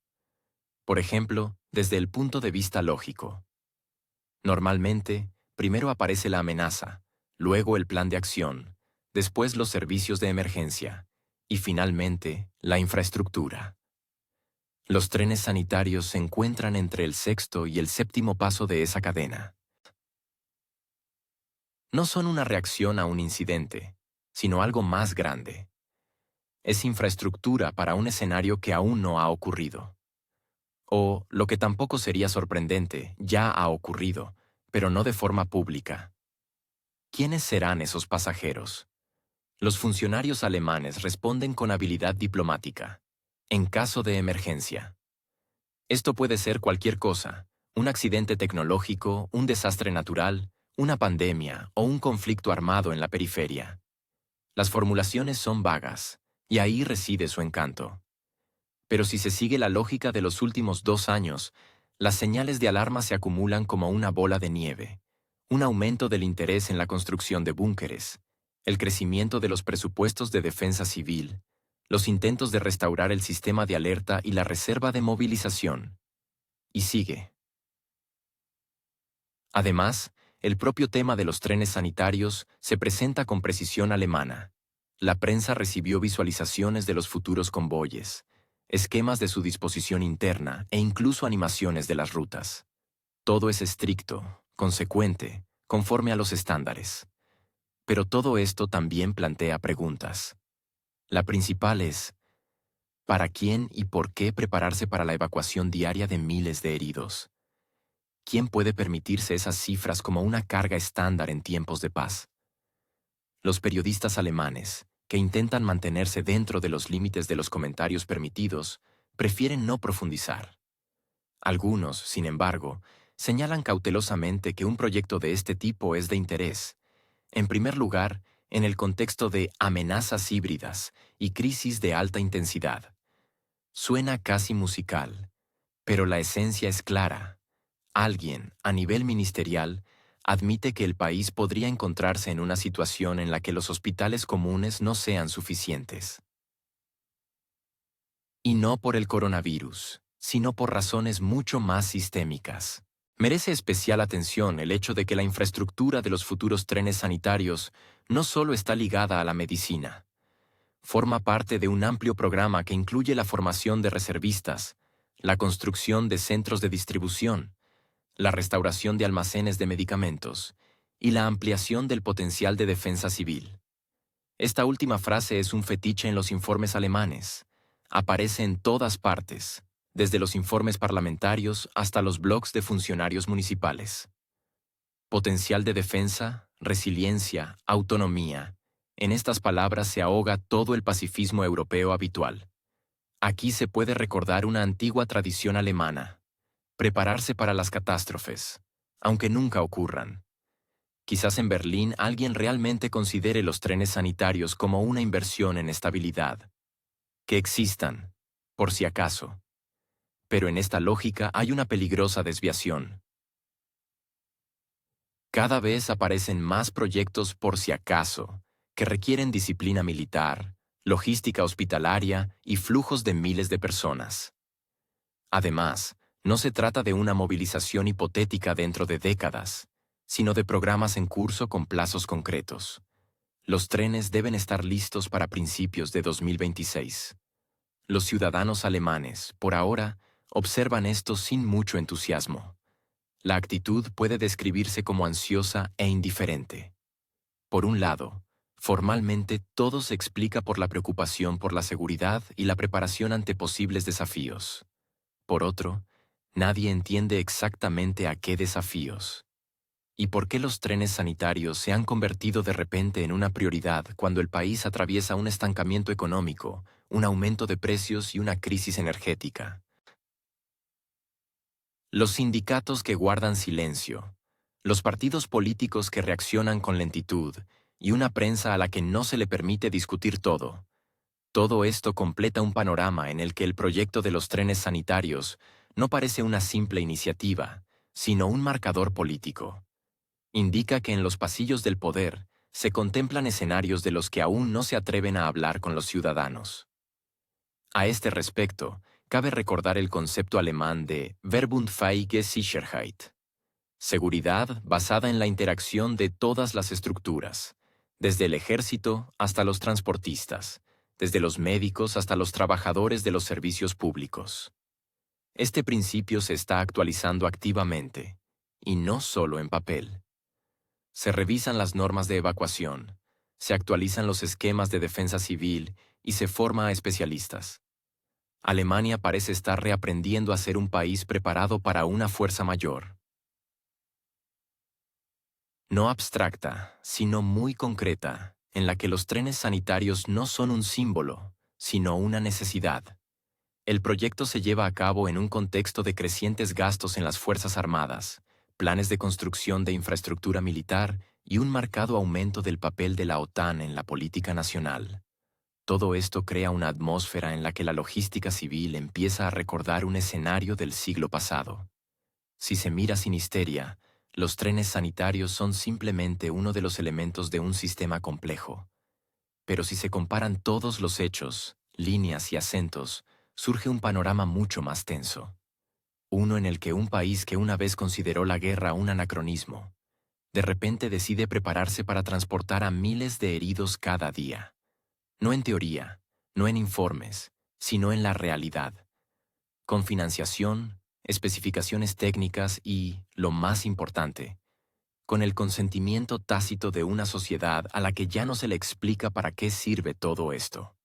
[SPEAKER 1] Por ejemplo, desde el punto de vista lógico. Normalmente, primero aparece la amenaza, luego el plan de acción, después los servicios de emergencia y finalmente la infraestructura. Los trenes sanitarios se encuentran entre el sexto y el séptimo paso de esa cadena. No son una reacción a un incidente, sino algo más grande. Es infraestructura para un escenario que aún no ha ocurrido. O, lo que tampoco sería sorprendente, ya ha ocurrido, pero no de forma pública. ¿Quiénes serán esos pasajeros? Los funcionarios alemanes responden con habilidad diplomática, en caso de emergencia. Esto puede ser cualquier cosa, un accidente tecnológico, un desastre natural, una pandemia o un conflicto armado en la periferia. Las formulaciones son vagas, y ahí reside su encanto. Pero si se sigue la lógica de los últimos 2 años, las señales de alarma se acumulan como una bola de nieve. Un aumento del interés en la construcción de búnkeres, el crecimiento de los presupuestos de defensa civil, los intentos de restaurar el sistema de alerta y la reserva de movilización. Y sigue. Además, el propio tema de los trenes sanitarios se presenta con precisión alemana. La prensa recibió visualizaciones de los futuros convoyes, esquemas de su disposición interna e incluso animaciones de las rutas. Todo es estricto, consecuente, conforme a los estándares. Pero todo esto también plantea preguntas. La principal es, ¿para quién y por qué prepararse para la evacuación diaria de miles de heridos? ¿Quién puede permitirse esas cifras como una carga estándar en tiempos de paz? Los periodistas alemanes, que intentan mantenerse dentro de los límites de los comentarios permitidos, prefieren no profundizar. Algunos, sin embargo, señalan cautelosamente que un proyecto de este tipo es de interés. En primer lugar, en el contexto de amenazas híbridas y crisis de alta intensidad. Suena casi musical, pero la esencia es clara. Alguien, a nivel ministerial, admite que el país podría encontrarse en una situación en la que los hospitales comunes no sean suficientes. Y no por el coronavirus, sino por razones mucho más sistémicas. Merece especial atención el hecho de que la infraestructura de los futuros trenes sanitarios no solo está ligada a la medicina. Forma parte de un amplio programa que incluye la formación de reservistas, la construcción de centros de distribución, la restauración de almacenes de medicamentos y la ampliación del potencial de defensa civil. Esta última frase es un fetiche en los informes alemanes. Aparece en todas partes, desde los informes parlamentarios hasta los blogs de funcionarios municipales. Potencial de defensa, resiliencia, autonomía. En estas palabras se ahoga todo el pacifismo europeo habitual. Aquí se puede recordar una antigua tradición alemana: prepararse para las catástrofes, aunque nunca ocurran. Quizás en Berlín alguien realmente considere los trenes sanitarios como una inversión en estabilidad. Que existan, por si acaso. Pero en esta lógica hay una peligrosa desviación. Cada vez aparecen más proyectos por si acaso, que requieren disciplina militar, logística hospitalaria y flujos de miles de personas. Además, no se trata de una movilización hipotética dentro de décadas, sino de programas en curso con plazos concretos. Los trenes deben estar listos para principios de 2026. Los ciudadanos alemanes, por ahora, observan esto sin mucho entusiasmo. La actitud puede describirse como ansiosa e indiferente. Por un lado, formalmente todo se explica por la preocupación por la seguridad y la preparación ante posibles desafíos. Por otro, Nadie entiende exactamente a qué desafíos y por qué los trenes sanitarios se han convertido de repente en una prioridad cuando el país atraviesa un estancamiento económico, un aumento de precios y una crisis energética. Los sindicatos que guardan silencio, los partidos políticos que reaccionan con lentitud y una prensa a la que no se le permite discutir todo. Todo esto completa un panorama en el que el proyecto de los trenes sanitarios no parece una simple iniciativa, sino un marcador político. Indica que en los pasillos del poder se contemplan escenarios de los que aún no se atreven a hablar con los ciudadanos. A este respecto, cabe recordar el concepto alemán de Verbundfähige Sicherheit, seguridad basada en la interacción de todas las estructuras, desde el ejército hasta los transportistas, desde los médicos hasta los trabajadores de los servicios públicos. Este principio se está actualizando activamente, y no solo en papel. Se revisan las normas de evacuación, se actualizan los esquemas de defensa civil y se forma a especialistas. Alemania parece estar reaprendiendo a ser un país preparado para una fuerza mayor. No abstracta, sino muy concreta, en la que los trenes sanitarios no son un símbolo, sino una necesidad. El proyecto se lleva a cabo en un contexto de crecientes gastos en las Fuerzas Armadas, planes de construcción de infraestructura militar y un marcado aumento del papel de la OTAN en la política nacional. Todo esto crea una atmósfera en la que la logística civil empieza a recordar un escenario del siglo pasado. Si se mira sin histeria, los trenes sanitarios son simplemente uno de los elementos de un sistema complejo. Pero si se comparan todos los hechos, líneas y acentos, surge un panorama mucho más tenso. Uno en el que un país que una vez consideró la guerra un anacronismo, de repente decide prepararse para transportar a miles de heridos cada día. No en teoría, no en informes, sino en la realidad. Con financiación, especificaciones técnicas y, lo más importante, con el consentimiento tácito de una sociedad a la que ya no se le explica para qué sirve todo esto.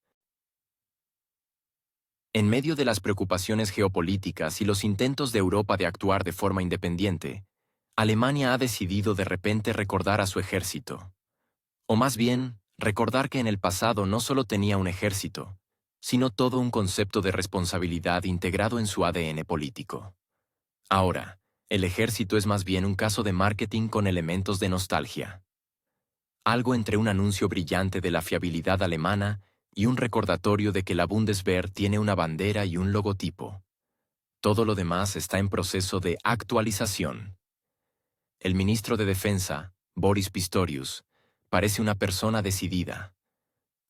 [SPEAKER 1] En medio de las preocupaciones geopolíticas y los intentos de Europa de actuar de forma independiente, Alemania ha decidido de repente recordar a su ejército. O más bien, recordar que en el pasado no solo tenía un ejército, sino todo un concepto de responsabilidad integrado en su ADN político. Ahora, el ejército es más bien un caso de marketing con elementos de nostalgia. Algo entre un anuncio brillante de la fiabilidad alemana y un recordatorio de que la Bundeswehr tiene una bandera y un logotipo. Todo lo demás está en proceso de actualización. El ministro de Defensa, Boris Pistorius, parece una persona decidida.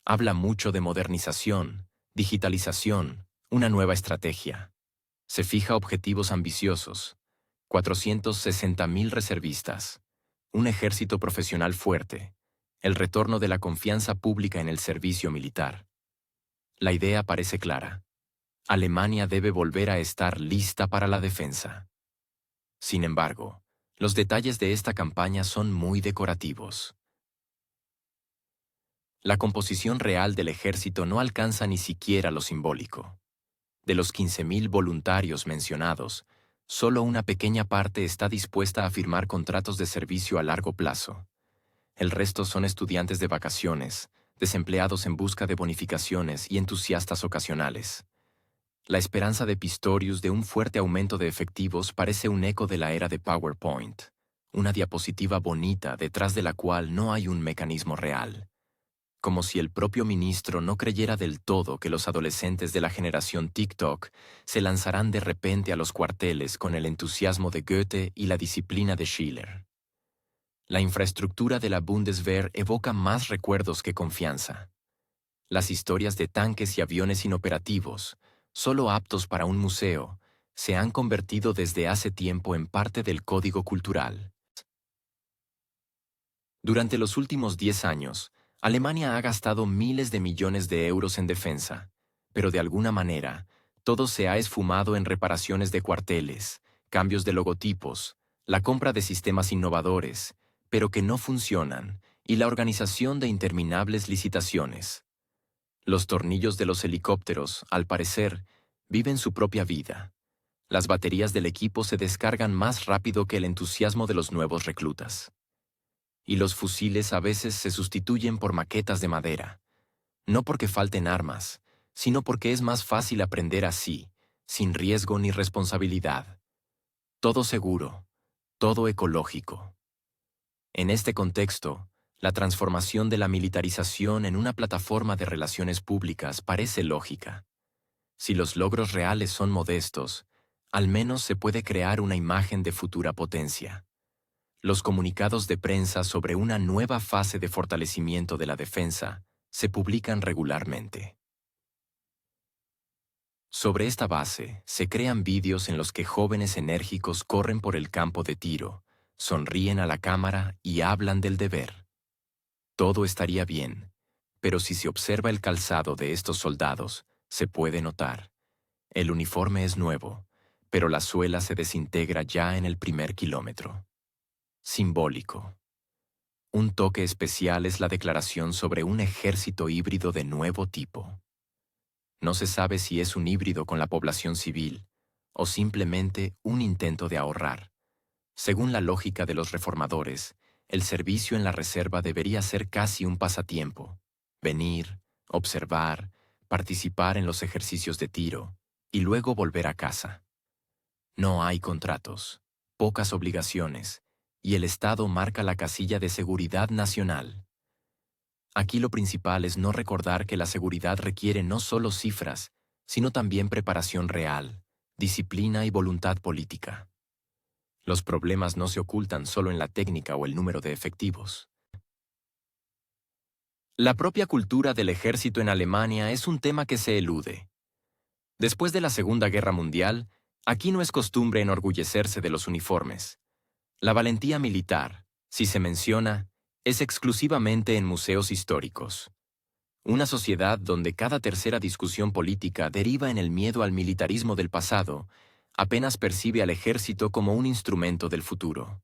[SPEAKER 1] Habla mucho de modernización, digitalización, una nueva estrategia. Se fija objetivos ambiciosos: 460.000 reservistas, un ejército profesional fuerte, el retorno de la confianza pública en el servicio militar. La idea parece clara. Alemania debe volver a estar lista para la defensa. Sin embargo, los detalles de esta campaña son muy decorativos. La composición real del ejército no alcanza ni siquiera lo simbólico. De los 15.000 voluntarios mencionados, solo una pequeña parte está dispuesta a firmar contratos de servicio a largo plazo. El resto son estudiantes de vacaciones, desempleados en busca de bonificaciones y entusiastas ocasionales. La esperanza de Pistorius de un fuerte aumento de efectivos parece un eco de la era de PowerPoint, una diapositiva bonita detrás de la cual no hay un mecanismo real. Como si el propio ministro no creyera del todo que los adolescentes de la generación TikTok se lanzarán de repente a los cuarteles con el entusiasmo de Goethe y la disciplina de Schiller. La infraestructura de la Bundeswehr evoca más recuerdos que confianza. Las historias de tanques y aviones inoperativos, solo aptos para un museo, se han convertido desde hace tiempo en parte del código cultural. Durante los últimos 10 años, Alemania ha gastado miles de millones de euros en defensa, pero de alguna manera, todo se ha esfumado en reparaciones de cuarteles, cambios de logotipos, la compra de sistemas innovadores, pero que no funcionan, y la organización de interminables licitaciones. Los tornillos de los helicópteros, al parecer, viven su propia vida. Las baterías del equipo se descargan más rápido que el entusiasmo de los nuevos reclutas. Y los fusiles a veces se sustituyen por maquetas de madera, no porque falten armas, sino porque es más fácil aprender así, sin riesgo ni responsabilidad. Todo seguro, todo ecológico. En este contexto, la transformación de la militarización en una plataforma de relaciones públicas parece lógica. Si los logros reales son modestos, al menos se puede crear una imagen de futura potencia. Los comunicados de prensa sobre una nueva fase de fortalecimiento de la defensa se publican regularmente. Sobre esta base, se crean vídeos en los que jóvenes enérgicos corren por el campo de tiro, sonríen a la cámara y hablan del deber. Todo estaría bien, pero si se observa el calzado de estos soldados, se puede notar. El uniforme es nuevo, pero la suela se desintegra ya en el primer kilómetro. Simbólico. Un toque especial es la declaración sobre un ejército híbrido de nuevo tipo. No se sabe si es un híbrido con la población civil o simplemente un intento de ahorrar. Según la lógica de los reformadores, el servicio en la reserva debería ser casi un pasatiempo. Venir, observar, participar en los ejercicios de tiro y luego volver a casa. No hay contratos, pocas obligaciones, y el Estado marca la casilla de seguridad nacional. Aquí lo principal es no recordar que la seguridad requiere no solo cifras, sino también preparación real, disciplina y voluntad política. Los problemas no se ocultan solo en la técnica o el número de efectivos. La propia cultura del ejército en Alemania es un tema que se elude. Después de la Segunda Guerra Mundial, aquí no es costumbre enorgullecerse de los uniformes. La valentía militar, si se menciona, es exclusivamente en museos históricos. Una sociedad donde cada tercera discusión política deriva en el miedo al militarismo del pasado, apenas percibe al ejército como un instrumento del futuro.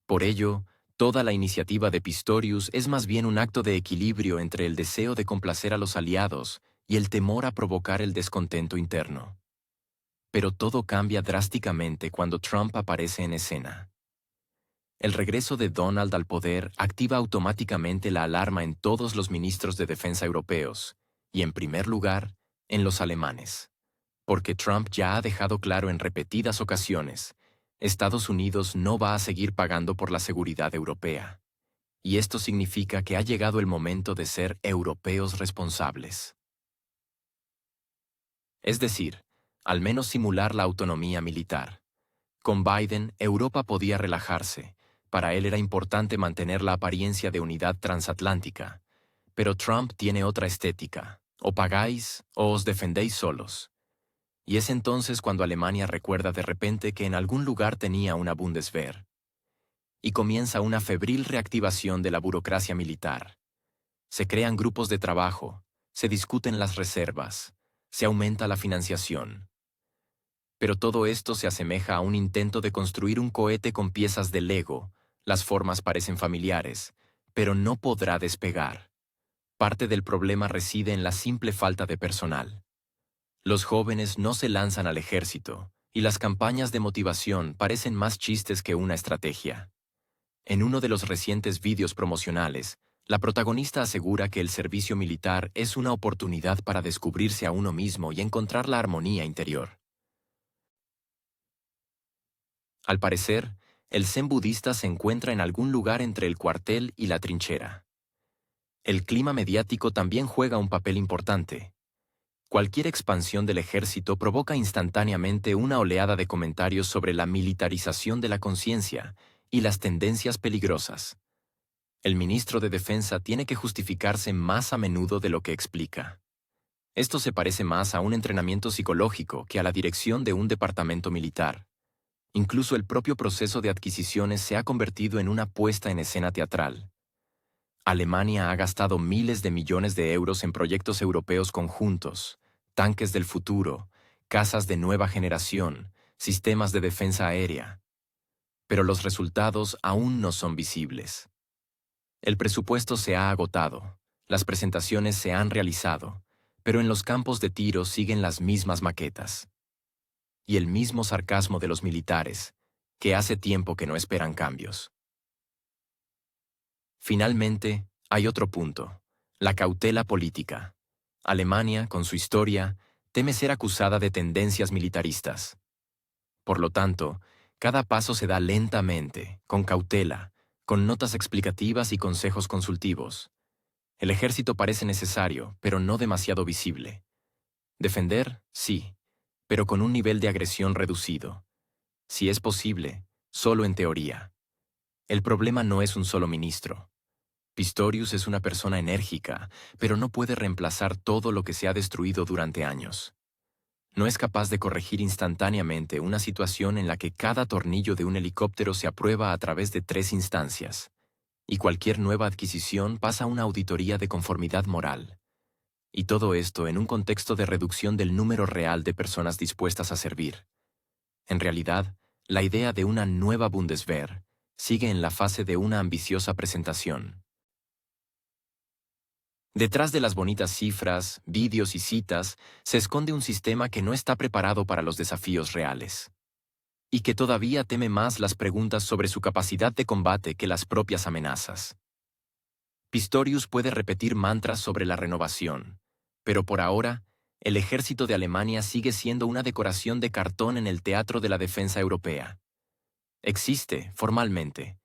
[SPEAKER 1] Por ello, toda la iniciativa de Pistorius es más bien un acto de equilibrio entre el deseo de complacer a los aliados y el temor a provocar el descontento interno. Pero todo cambia drásticamente cuando Trump aparece en escena. El regreso de Donald al poder activa automáticamente la alarma en todos los ministros de defensa europeos, y en primer lugar, en los alemanes. Porque Trump ya ha dejado claro en repetidas ocasiones, Estados Unidos no va a seguir pagando por la seguridad europea. Y esto significa que ha llegado el momento de ser europeos responsables. Es decir, al menos simular la autonomía militar. Con Biden, Europa podía relajarse. Para él era importante mantener la apariencia de unidad transatlántica. Pero Trump tiene otra estética. O pagáis o os defendéis solos. Y es entonces cuando Alemania recuerda de repente que en algún lugar tenía una Bundeswehr. Y comienza una febril reactivación de la burocracia militar. Se crean grupos de trabajo, se discuten las reservas, se aumenta la financiación. Pero todo esto se asemeja a un intento de construir un cohete con piezas de Lego. Las formas parecen familiares, pero no podrá despegar. Parte del problema reside en la simple falta de personal. Los jóvenes no se lanzan al ejército, y las campañas de motivación parecen más chistes que una estrategia. En uno de los recientes vídeos promocionales, la protagonista asegura que el servicio militar es una oportunidad para descubrirse a uno mismo y encontrar la armonía interior. Al parecer, el zen budista se encuentra en algún lugar entre el cuartel y la trinchera. El clima mediático también juega un papel importante. Cualquier expansión del ejército provoca instantáneamente una oleada de comentarios sobre la militarización de la conciencia y las tendencias peligrosas. El ministro de Defensa tiene que justificarse más a menudo de lo que explica. Esto se parece más a un entrenamiento psicológico que a la dirección de un departamento militar. Incluso el propio proceso de adquisiciones se ha convertido en una puesta en escena teatral. Alemania ha gastado miles de millones de euros en proyectos europeos conjuntos, tanques del futuro, casas de nueva generación, sistemas de defensa aérea. Pero los resultados aún no son visibles. El presupuesto se ha agotado, las presentaciones se han realizado, pero en los campos de tiro siguen las mismas maquetas. y el mismo sarcasmo de los militares, que hace tiempo que no esperan cambios. Finalmente, hay otro punto: la cautela política. Alemania, con su historia, teme ser acusada de tendencias militaristas. Por lo tanto, cada paso se da lentamente, con cautela, con notas explicativas y consejos consultivos. El ejército parece necesario, pero no demasiado visible. Defender, sí, pero con un nivel de agresión reducido. Si es posible, solo en teoría. El problema no es un solo ministro. Pistorius es una persona enérgica, pero no puede reemplazar todo lo que se ha destruido durante años. No es capaz de corregir instantáneamente una situación en la que cada tornillo de un helicóptero se aprueba a través de 3 instancias, y cualquier nueva adquisición pasa una auditoría de conformidad moral. Y todo esto en un contexto de reducción del número real de personas dispuestas a servir. En realidad, la idea de una nueva Bundeswehr sigue en la fase de una ambiciosa presentación. Detrás de las bonitas cifras, vídeos y citas se esconde un sistema que no está preparado para los desafíos reales, y que todavía teme más las preguntas sobre su capacidad de combate que las propias amenazas. Pistorius puede repetir mantras sobre la renovación, pero por ahora, el ejército de Alemania sigue siendo una decoración de cartón en el teatro de la defensa europea. Existe, formalmente.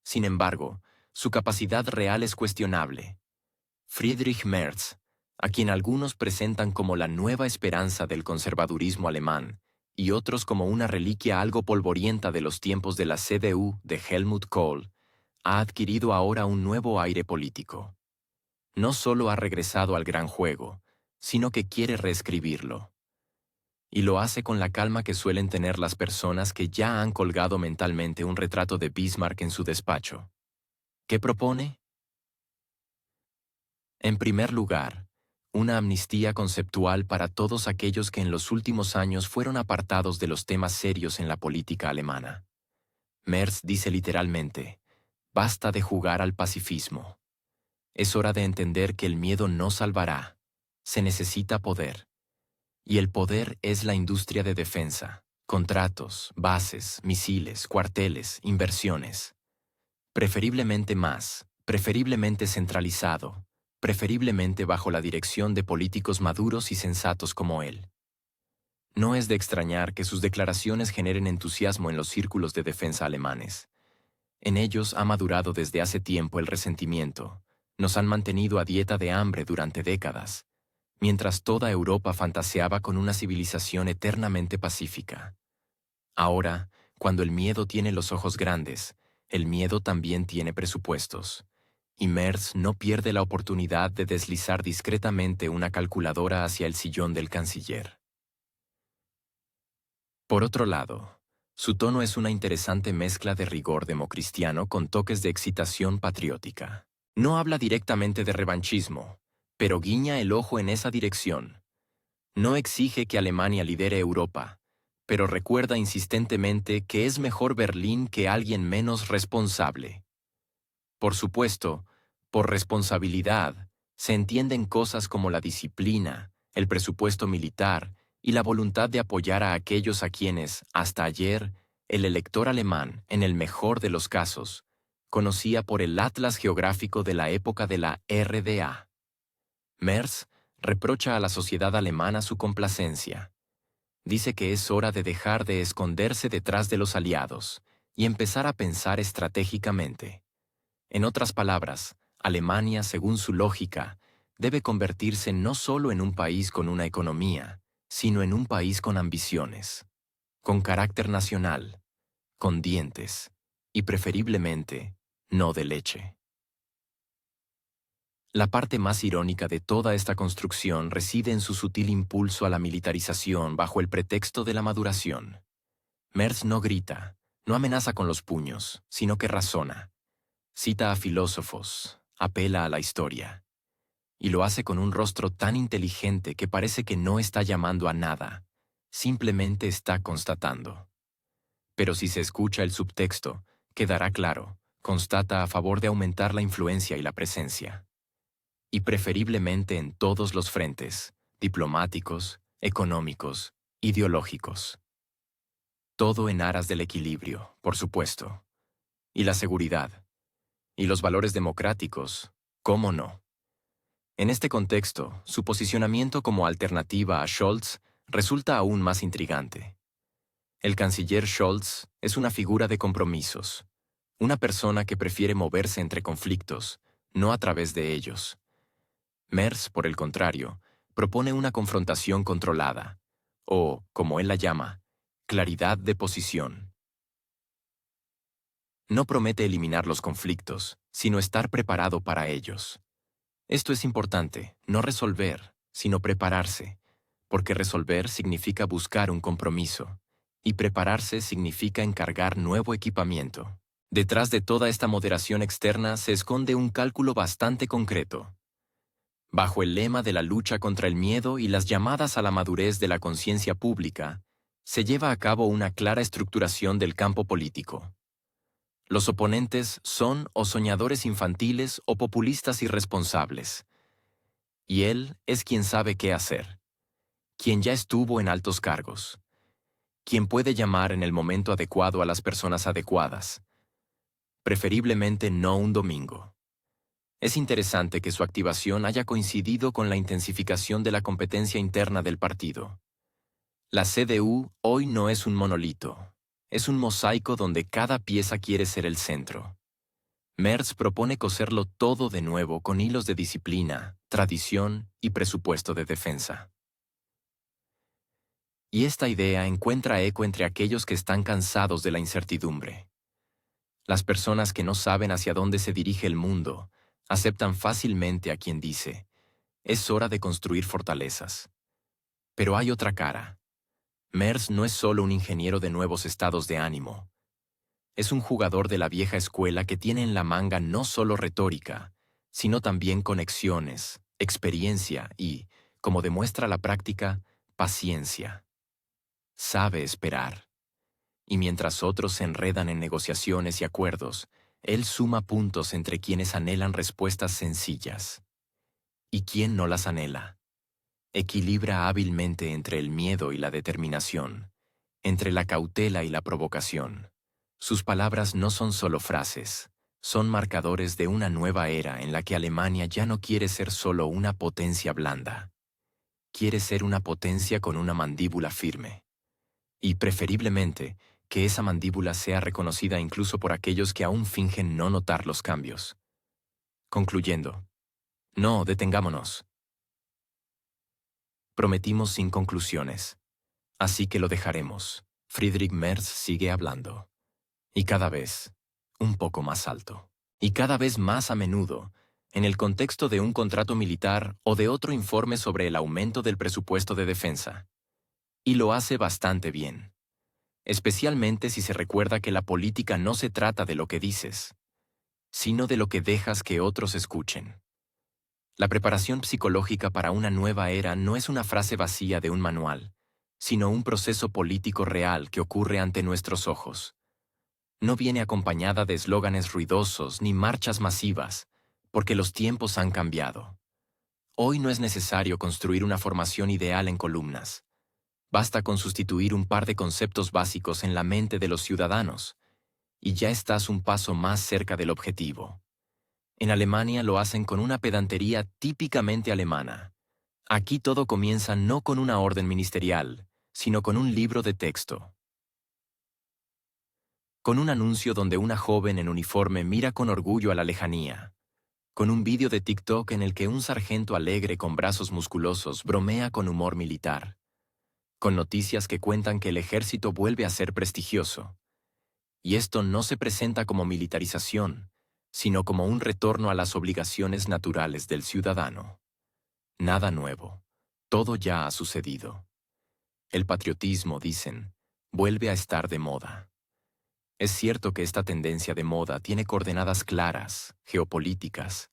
[SPEAKER 1] Sin embargo, su capacidad real es cuestionable. Friedrich Merz, a quien algunos presentan como la nueva esperanza del conservadurismo alemán, y otros como una reliquia algo polvorienta de los tiempos de la CDU de Helmut Kohl, ha adquirido ahora un nuevo aire político. No solo ha regresado al gran juego, sino que quiere reescribirlo. Y lo hace con la calma que suelen tener las personas que ya han colgado mentalmente un retrato de Bismarck en su despacho. ¿Qué propone? En primer lugar, una amnistía conceptual para todos aquellos que en los últimos años fueron apartados de los temas serios en la política alemana. Merz dice literalmente: basta de jugar al pacifismo. Es hora de entender que el miedo no salvará. Se necesita poder. Y el poder es la industria de defensa: contratos, bases, misiles, cuarteles, inversiones. Preferiblemente más, preferiblemente centralizado, preferiblemente bajo la dirección de políticos maduros y sensatos como él. No es de extrañar que sus declaraciones generen entusiasmo en los círculos de defensa alemanes. En ellos ha madurado desde hace tiempo el resentimiento. Nos han mantenido a dieta de hambre durante décadas, mientras toda Europa fantaseaba con una civilización eternamente pacífica. Ahora, cuando el miedo tiene los ojos grandes, el miedo también tiene presupuestos. Y Merz no pierde la oportunidad de deslizar discretamente una calculadora hacia el sillón del canciller. Por otro lado, su tono es una interesante mezcla de rigor democristiano con toques de excitación patriótica. No habla directamente de revanchismo, pero guiña el ojo en esa dirección. No exige que Alemania lidere Europa, pero recuerda insistentemente que es mejor Berlín que alguien menos responsable. Por supuesto, por responsabilidad, se entienden cosas como la disciplina, el presupuesto militar y la voluntad de apoyar a aquellos a quienes, hasta ayer, el elector alemán, en el mejor de los casos, conocía por el atlas geográfico de la época de la RDA. Merz reprocha a la sociedad alemana su complacencia. Dice que es hora de dejar de esconderse detrás de los aliados y empezar a pensar estratégicamente. En otras palabras, Alemania, según su lógica, debe convertirse no solo en un país con una economía, sino en un país con ambiciones, con carácter nacional, con dientes, y preferiblemente, no de leche. La parte más irónica de toda esta construcción reside en su sutil impulso a la militarización bajo el pretexto de la maduración. Merz no grita, no amenaza con los puños, sino que razona. Cita a filósofos, apela a la historia. Y lo hace con un rostro tan inteligente que parece que no está llamando a nada, simplemente está constatando. Pero si se escucha el subtexto, quedará claro, constata a favor de aumentar la influencia y la presencia. Y preferiblemente en todos los frentes, diplomáticos, económicos, ideológicos. Todo en aras del equilibrio, por supuesto. Y la seguridad. Y los valores democráticos, ¿cómo no? En este contexto, su posicionamiento como alternativa a Scholz resulta aún más intrigante. El canciller Scholz es una figura de compromisos, una persona que prefiere moverse entre conflictos, no a través de ellos. Merz, por el contrario, propone una confrontación controlada, o, como él la llama, claridad de posición. No promete eliminar los conflictos, sino estar preparado para ellos. Esto es importante, no resolver, sino prepararse, porque resolver significa buscar un compromiso, y prepararse significa encargar nuevo equipamiento. Detrás de toda esta moderación externa se esconde un cálculo bastante concreto. Bajo el lema de la lucha contra el miedo y las llamadas a la madurez de la conciencia pública, se lleva a cabo una clara estructuración del campo político. Los oponentes son o soñadores infantiles o populistas irresponsables. Y él es quien sabe qué hacer, quien ya estuvo en altos cargos, quien puede llamar en el momento adecuado a las personas adecuadas, preferiblemente no un domingo. Es interesante que su activación haya coincidido con la intensificación de la competencia interna del partido. La CDU hoy no es un monolito, es un mosaico donde cada pieza quiere ser el centro. Merz propone coserlo todo de nuevo con hilos de disciplina, tradición y presupuesto de defensa. Y esta idea encuentra eco entre aquellos que están cansados de la incertidumbre. Las personas que no saben hacia dónde se dirige el mundo aceptan fácilmente a quien dice, es hora de construir fortalezas. Pero hay otra cara. Merz no es solo un ingeniero de nuevos estados de ánimo. Es un jugador de la vieja escuela que tiene en la manga no solo retórica, sino también conexiones, experiencia y, como demuestra la práctica, paciencia. Sabe esperar. Y mientras otros se enredan en negociaciones y acuerdos, él suma puntos entre quienes anhelan respuestas sencillas. ¿Y quién no las anhela? Equilibra hábilmente entre el miedo y la determinación, entre la cautela y la provocación. Sus palabras no son solo frases, son marcadores de una nueva era en la que Alemania ya no quiere ser solo una potencia blanda. Quiere ser una potencia con una mandíbula firme. Y preferiblemente, que esa mandíbula sea reconocida incluso por aquellos que aún fingen no notar los cambios. Concluyendo. No, detengámonos. Prometimos sin conclusiones. Así que lo dejaremos. Friedrich Merz sigue hablando. Y cada vez, un poco más alto. Y cada vez más a menudo, en el contexto de un contrato militar o de otro informe sobre el aumento del presupuesto de defensa. Y lo hace bastante bien. Especialmente si se recuerda que la política no se trata de lo que dices, sino de lo que dejas que otros escuchen. La preparación psicológica para una nueva era no es una frase vacía de un manual, sino un proceso político real que ocurre ante nuestros ojos. No viene acompañada de eslóganes ruidosos ni marchas masivas, porque los tiempos han cambiado. Hoy no es necesario construir una formación ideal en columnas. Basta con sustituir un par de conceptos básicos en la mente de los ciudadanos, y ya estás un paso más cerca del objetivo. En Alemania lo hacen con una pedantería típicamente alemana. Aquí todo comienza no con una orden ministerial, sino con un libro de texto. Con un anuncio donde una joven en uniforme mira con orgullo a la lejanía. Con un vídeo de TikTok en el que un sargento alegre con brazos musculosos bromea con humor militar. Con noticias que cuentan que el ejército vuelve a ser prestigioso. Y esto no se presenta como militarización, sino como un retorno a las obligaciones naturales del ciudadano. Nada nuevo. Todo ya ha sucedido. El patriotismo, dicen, vuelve a estar de moda. Es cierto que esta tendencia de moda tiene coordenadas claras, geopolíticas.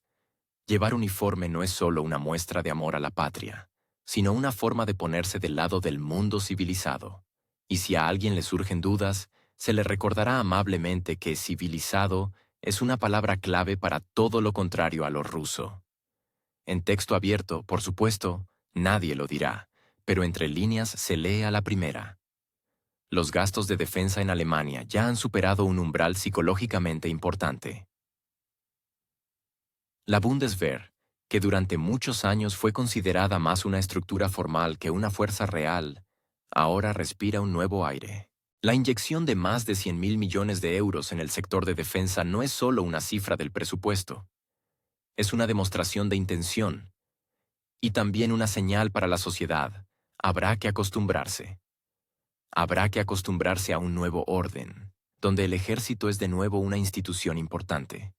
[SPEAKER 1] Llevar uniforme no es solo una muestra de amor a la patria, sino una forma de ponerse del lado del mundo civilizado. Y si a alguien le surgen dudas, se le recordará amablemente que civilizado es una palabra clave para todo lo contrario a lo ruso. En texto abierto, por supuesto, nadie lo dirá, pero entre líneas se lee a la primera. Los gastos de defensa en Alemania ya han superado un umbral psicológicamente importante. La Bundeswehr, que durante muchos años fue considerada más una estructura formal que una fuerza real, ahora respira un nuevo aire. La inyección de más de 100.000 millones de euros en el sector de defensa no es solo una cifra del presupuesto, es una demostración de intención y también una señal para la sociedad. Habrá que acostumbrarse. Habrá que acostumbrarse a un nuevo orden, donde el ejército es de nuevo una institución importante,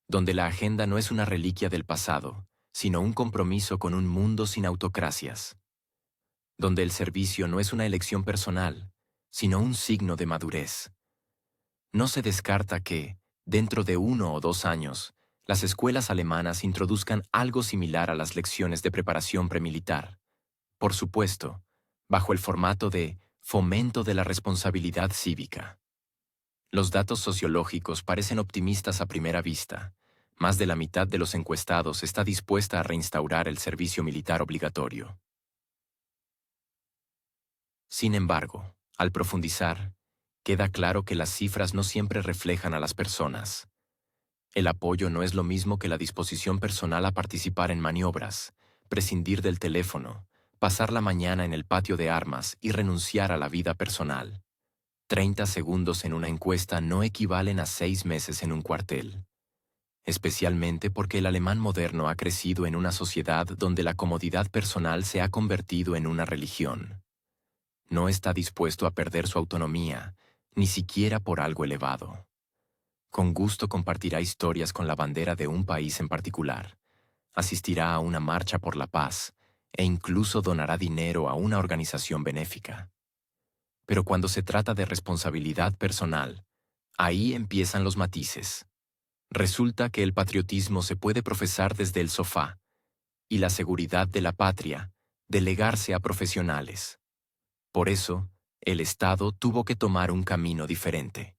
[SPEAKER 1] donde la agenda no es una reliquia del pasado, sino un compromiso con un mundo sin autocracias, donde el servicio no es una elección personal, sino un signo de madurez. No se descarta que, dentro de 1 o 2 años, las escuelas alemanas introduzcan algo similar a las lecciones de preparación premilitar. Por supuesto, bajo el formato de fomento de la responsabilidad cívica. Los datos sociológicos parecen optimistas a primera vista. Más de la mitad de los encuestados está dispuesta a reinstaurar el servicio militar obligatorio. Sin embargo, al profundizar, queda claro que las cifras no siempre reflejan a las personas. El apoyo no es lo mismo que la disposición personal a participar en maniobras, prescindir del teléfono, pasar la mañana en el patio de armas y renunciar a la vida personal. 30 segundos en una encuesta no equivalen a 6 meses en un cuartel. Especialmente porque el alemán moderno ha crecido en una sociedad donde la comodidad personal se ha convertido en una religión. No está dispuesto a perder su autonomía, ni siquiera por algo elevado. Con gusto compartirá historias con la bandera de un país en particular, asistirá a una marcha por la paz e incluso donará dinero a una organización benéfica. Pero cuando se trata de responsabilidad personal, ahí empiezan los matices. Resulta que el patriotismo se puede profesar desde el sofá, y la seguridad de la patria, delegarse a profesionales. Por eso, el Estado tuvo que tomar un camino diferente.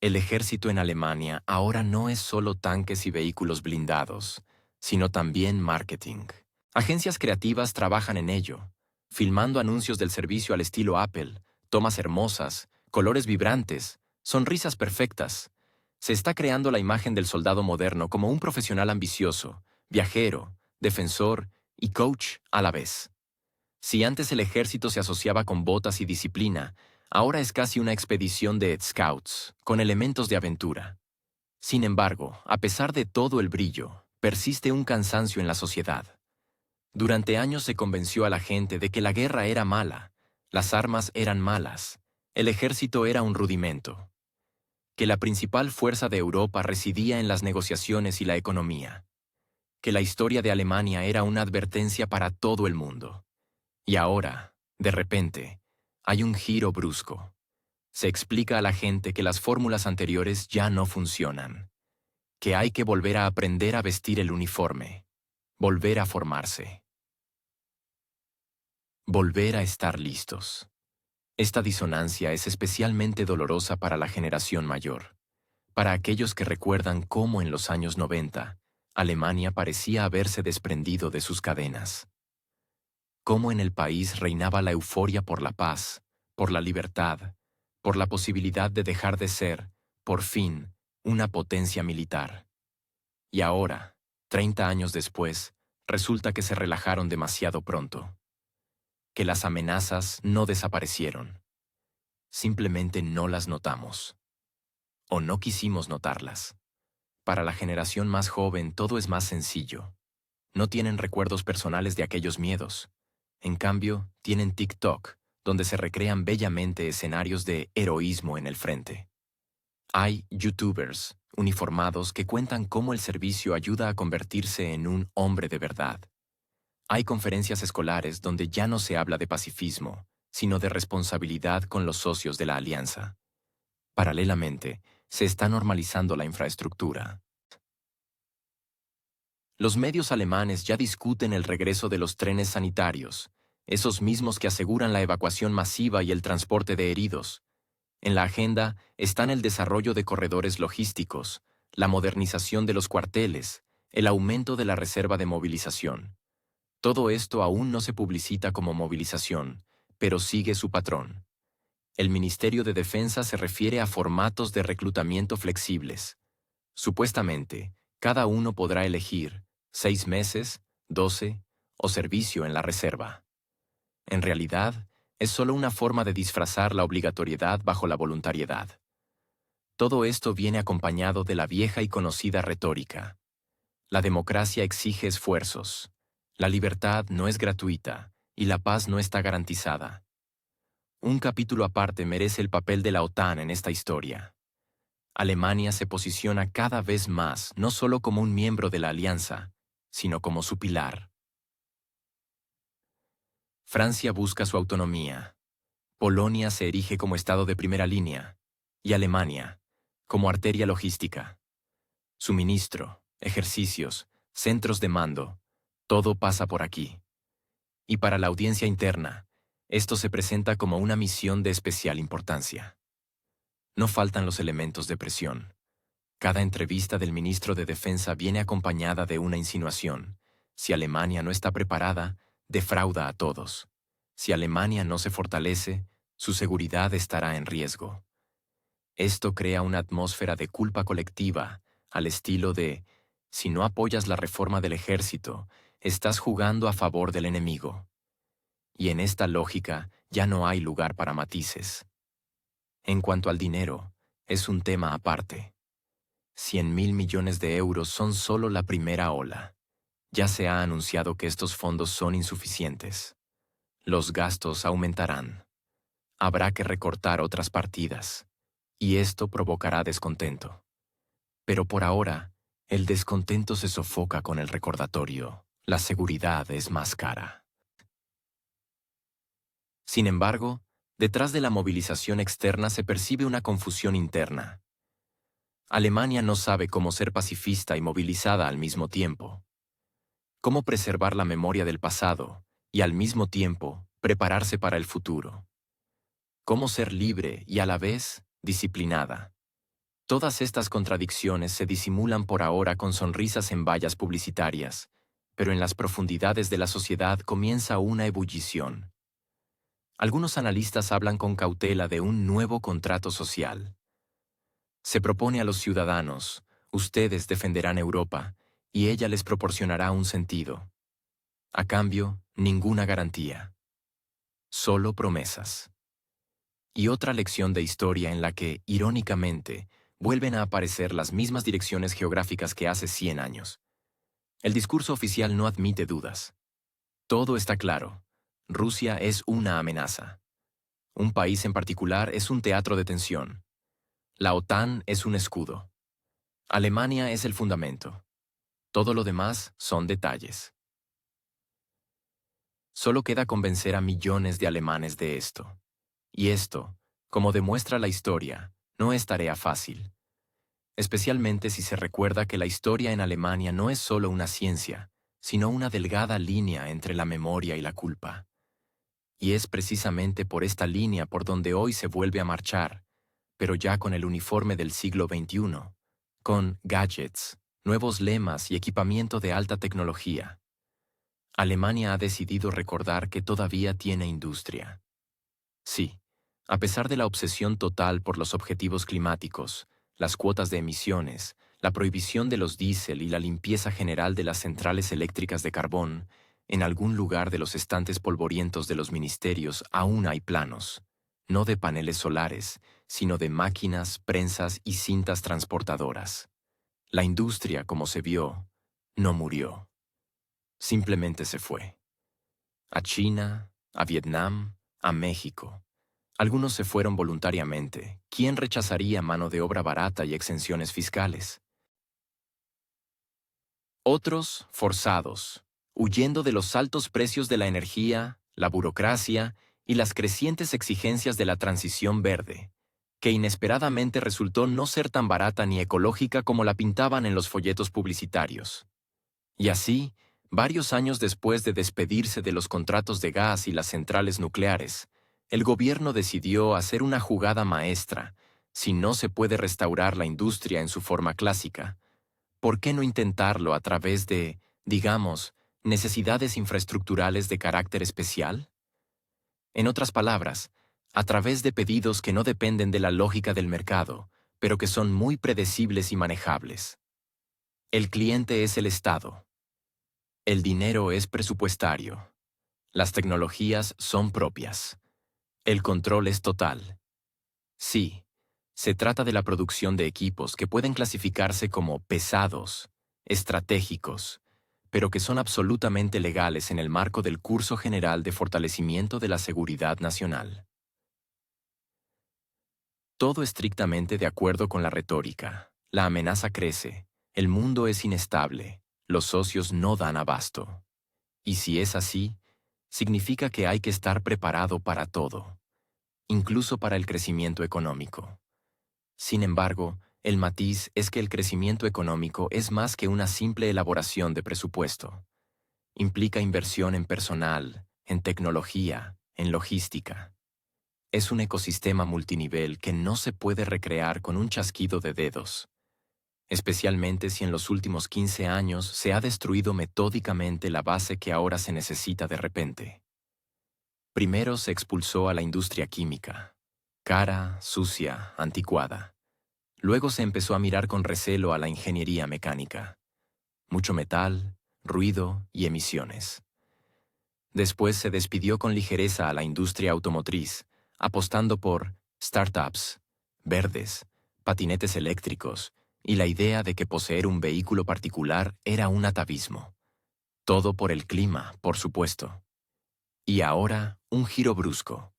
[SPEAKER 1] El ejército en Alemania ahora no es solo tanques y vehículos blindados, sino también marketing. Agencias creativas trabajan en ello, filmando anuncios del servicio al estilo Apple, tomas hermosas, colores vibrantes, sonrisas perfectas. Se está creando la imagen del soldado moderno como un profesional ambicioso, viajero, defensor y coach a la vez. Si antes el ejército se asociaba con botas y disciplina, ahora es casi una expedición de scouts, con elementos de aventura. Sin embargo, a pesar de todo el brillo, persiste un cansancio en la sociedad. Durante años se convenció a la gente de que la guerra era mala, las armas eran malas, el ejército era un rudimento, que la principal fuerza de Europa residía en las negociaciones y la economía, que la historia de Alemania era una advertencia para todo el mundo. Y ahora, de repente, hay un giro brusco. Se explica a la gente que las fórmulas anteriores ya no funcionan, que hay que volver a aprender a vestir el uniforme, volver a formarse, volver a estar listos. Esta disonancia es especialmente dolorosa para la generación mayor, para aquellos que recuerdan cómo en los años 90, Alemania parecía haberse desprendido de sus cadenas. Cómo en el país reinaba la euforia por la paz, por la libertad, por la posibilidad de dejar de ser, por fin, una potencia militar. Y ahora, 30 años después, resulta que se relajaron demasiado pronto. Que las amenazas no desaparecieron. Simplemente no las notamos. O no quisimos notarlas. Para la generación más joven todo es más sencillo. No tienen recuerdos personales de aquellos miedos. En cambio, tienen TikTok, donde se recrean bellamente escenarios de heroísmo en el frente. Hay youtubers uniformados que cuentan cómo el servicio ayuda a convertirse en un hombre de verdad. Hay conferencias escolares donde ya no se habla de pacifismo, sino de responsabilidad con los socios de la alianza. Paralelamente, se está normalizando la infraestructura. Los medios alemanes ya discuten el regreso de los trenes sanitarios, esos mismos que aseguran la evacuación masiva y el transporte de heridos. En la agenda están el desarrollo de corredores logísticos, la modernización de los cuarteles, el aumento de la reserva de movilización. Todo esto aún no se publicita como movilización, pero sigue su patrón. El Ministerio de Defensa se refiere a formatos de reclutamiento flexibles. Supuestamente, cada uno podrá elegir 6 meses, 12 o servicio en la reserva. En realidad, es solo una forma de disfrazar la obligatoriedad bajo la voluntariedad. Todo esto viene acompañado de la vieja y conocida retórica. La democracia exige esfuerzos. La libertad no es gratuita y la paz no está garantizada. Un capítulo aparte merece el papel de la OTAN en esta historia. Alemania se posiciona cada vez más no solo como un miembro de la alianza, sino como su pilar. Francia busca su autonomía. Polonia se erige como estado de primera línea. Y Alemania, como arteria logística. Suministro, ejercicios, centros de mando, todo pasa por aquí. Y para la audiencia interna, esto se presenta como una misión de especial importancia. No faltan los elementos de presión. Cada entrevista del ministro de Defensa viene acompañada de una insinuación. Si Alemania no está preparada, defrauda a todos. Si Alemania no se fortalece, su seguridad estará en riesgo. Esto crea una atmósfera de culpa colectiva, al estilo de, si no apoyas la reforma del ejército, estás jugando a favor del enemigo. Y en esta lógica ya no hay lugar para matices. En cuanto al dinero, es un tema aparte. 100.000 millones de euros son solo la primera ola. Ya se ha anunciado que estos fondos son insuficientes. Los gastos aumentarán. Habrá que recortar otras partidas. Y esto provocará descontento. Pero por ahora, el descontento se sofoca con el recordatorio. La seguridad es más cara. Sin embargo, detrás de la movilización externa se percibe una confusión interna. Alemania no sabe cómo ser pacifista y movilizada al mismo tiempo. Cómo preservar la memoria del pasado y al mismo tiempo prepararse para el futuro. Cómo ser libre y a la vez disciplinada. Todas estas contradicciones se disimulan por ahora con sonrisas en vallas publicitarias, pero en las profundidades de la sociedad comienza una ebullición. Algunos analistas hablan con cautela de un nuevo contrato social. Se propone a los ciudadanos, ustedes defenderán Europa, y ella les proporcionará un sentido. A cambio, ninguna garantía. Solo promesas. Y otra lección de historia en la que, irónicamente, vuelven a aparecer las mismas direcciones geográficas que hace 100 años. El discurso oficial no admite dudas. Todo está claro. Rusia es una amenaza. Un país en particular es un teatro de tensión. La OTAN es un escudo. Alemania es el fundamento. Todo lo demás son detalles. Solo queda convencer a millones de alemanes de esto. Y esto, como demuestra la historia, no es tarea fácil. Especialmente si se recuerda que la historia en Alemania no es solo una ciencia, sino una delgada línea entre la memoria y la culpa. Y es precisamente por esta línea por donde hoy se vuelve a marchar, pero ya con el uniforme del siglo XXI, con gadgets, nuevos lemas y equipamiento de alta tecnología. Alemania ha decidido recordar que todavía tiene industria. Sí, a pesar de la obsesión total por los objetivos climáticos, las cuotas de emisiones, la prohibición de los diésel y la limpieza general de las centrales eléctricas de carbón, en algún lugar de los estantes polvorientos de los ministerios aún hay planos, no de paneles solares, sino de máquinas, prensas y cintas transportadoras. La industria, como se vio, no murió. Simplemente se fue. A China, a Vietnam, a México. Algunos se fueron voluntariamente. ¿Quién rechazaría mano de obra barata y exenciones fiscales? Otros, forzados, huyendo de los altos precios de la energía, la burocracia y las crecientes exigencias de la transición verde, que inesperadamente resultó no ser tan barata ni ecológica como la pintaban en los folletos publicitarios. Y así, varios años después de despedirse de los contratos de gas y las centrales nucleares, el gobierno decidió hacer una jugada maestra. Si no se puede restaurar la industria en su forma clásica, ¿por qué no intentarlo a través de, digamos, necesidades infraestructurales de carácter especial? En otras palabras, a través de pedidos que no dependen de la lógica del mercado, pero que son muy predecibles y manejables. El cliente es el Estado. El dinero es presupuestario. Las tecnologías son propias. El control es total. Sí, se trata de la producción de equipos que pueden clasificarse como pesados, estratégicos, pero que son absolutamente legales en el marco del Curso General de Fortalecimiento de la Seguridad Nacional. Todo estrictamente de acuerdo con la retórica. La amenaza crece, el mundo es inestable, los socios no dan abasto. Y si es así, significa que hay que estar preparado para todo, incluso para el crecimiento económico. Sin embargo, el matiz es que el crecimiento económico es más que una simple elaboración de presupuesto. Implica inversión en personal, en tecnología, en logística. Es un ecosistema multinivel que no se puede recrear con un chasquido de dedos, especialmente si en los últimos 15 años se ha destruido metódicamente la base que ahora se necesita de repente. Primero se expulsó a la industria química, cara, sucia, anticuada. Luego se empezó a mirar con recelo a la ingeniería mecánica. Mucho metal, ruido y emisiones. Después se despidió con ligereza a la industria automotriz, apostando por startups, verdes, patinetes eléctricos y la idea de que poseer un vehículo particular era un atavismo. Todo por el clima, por supuesto. Y ahora, un giro brusco.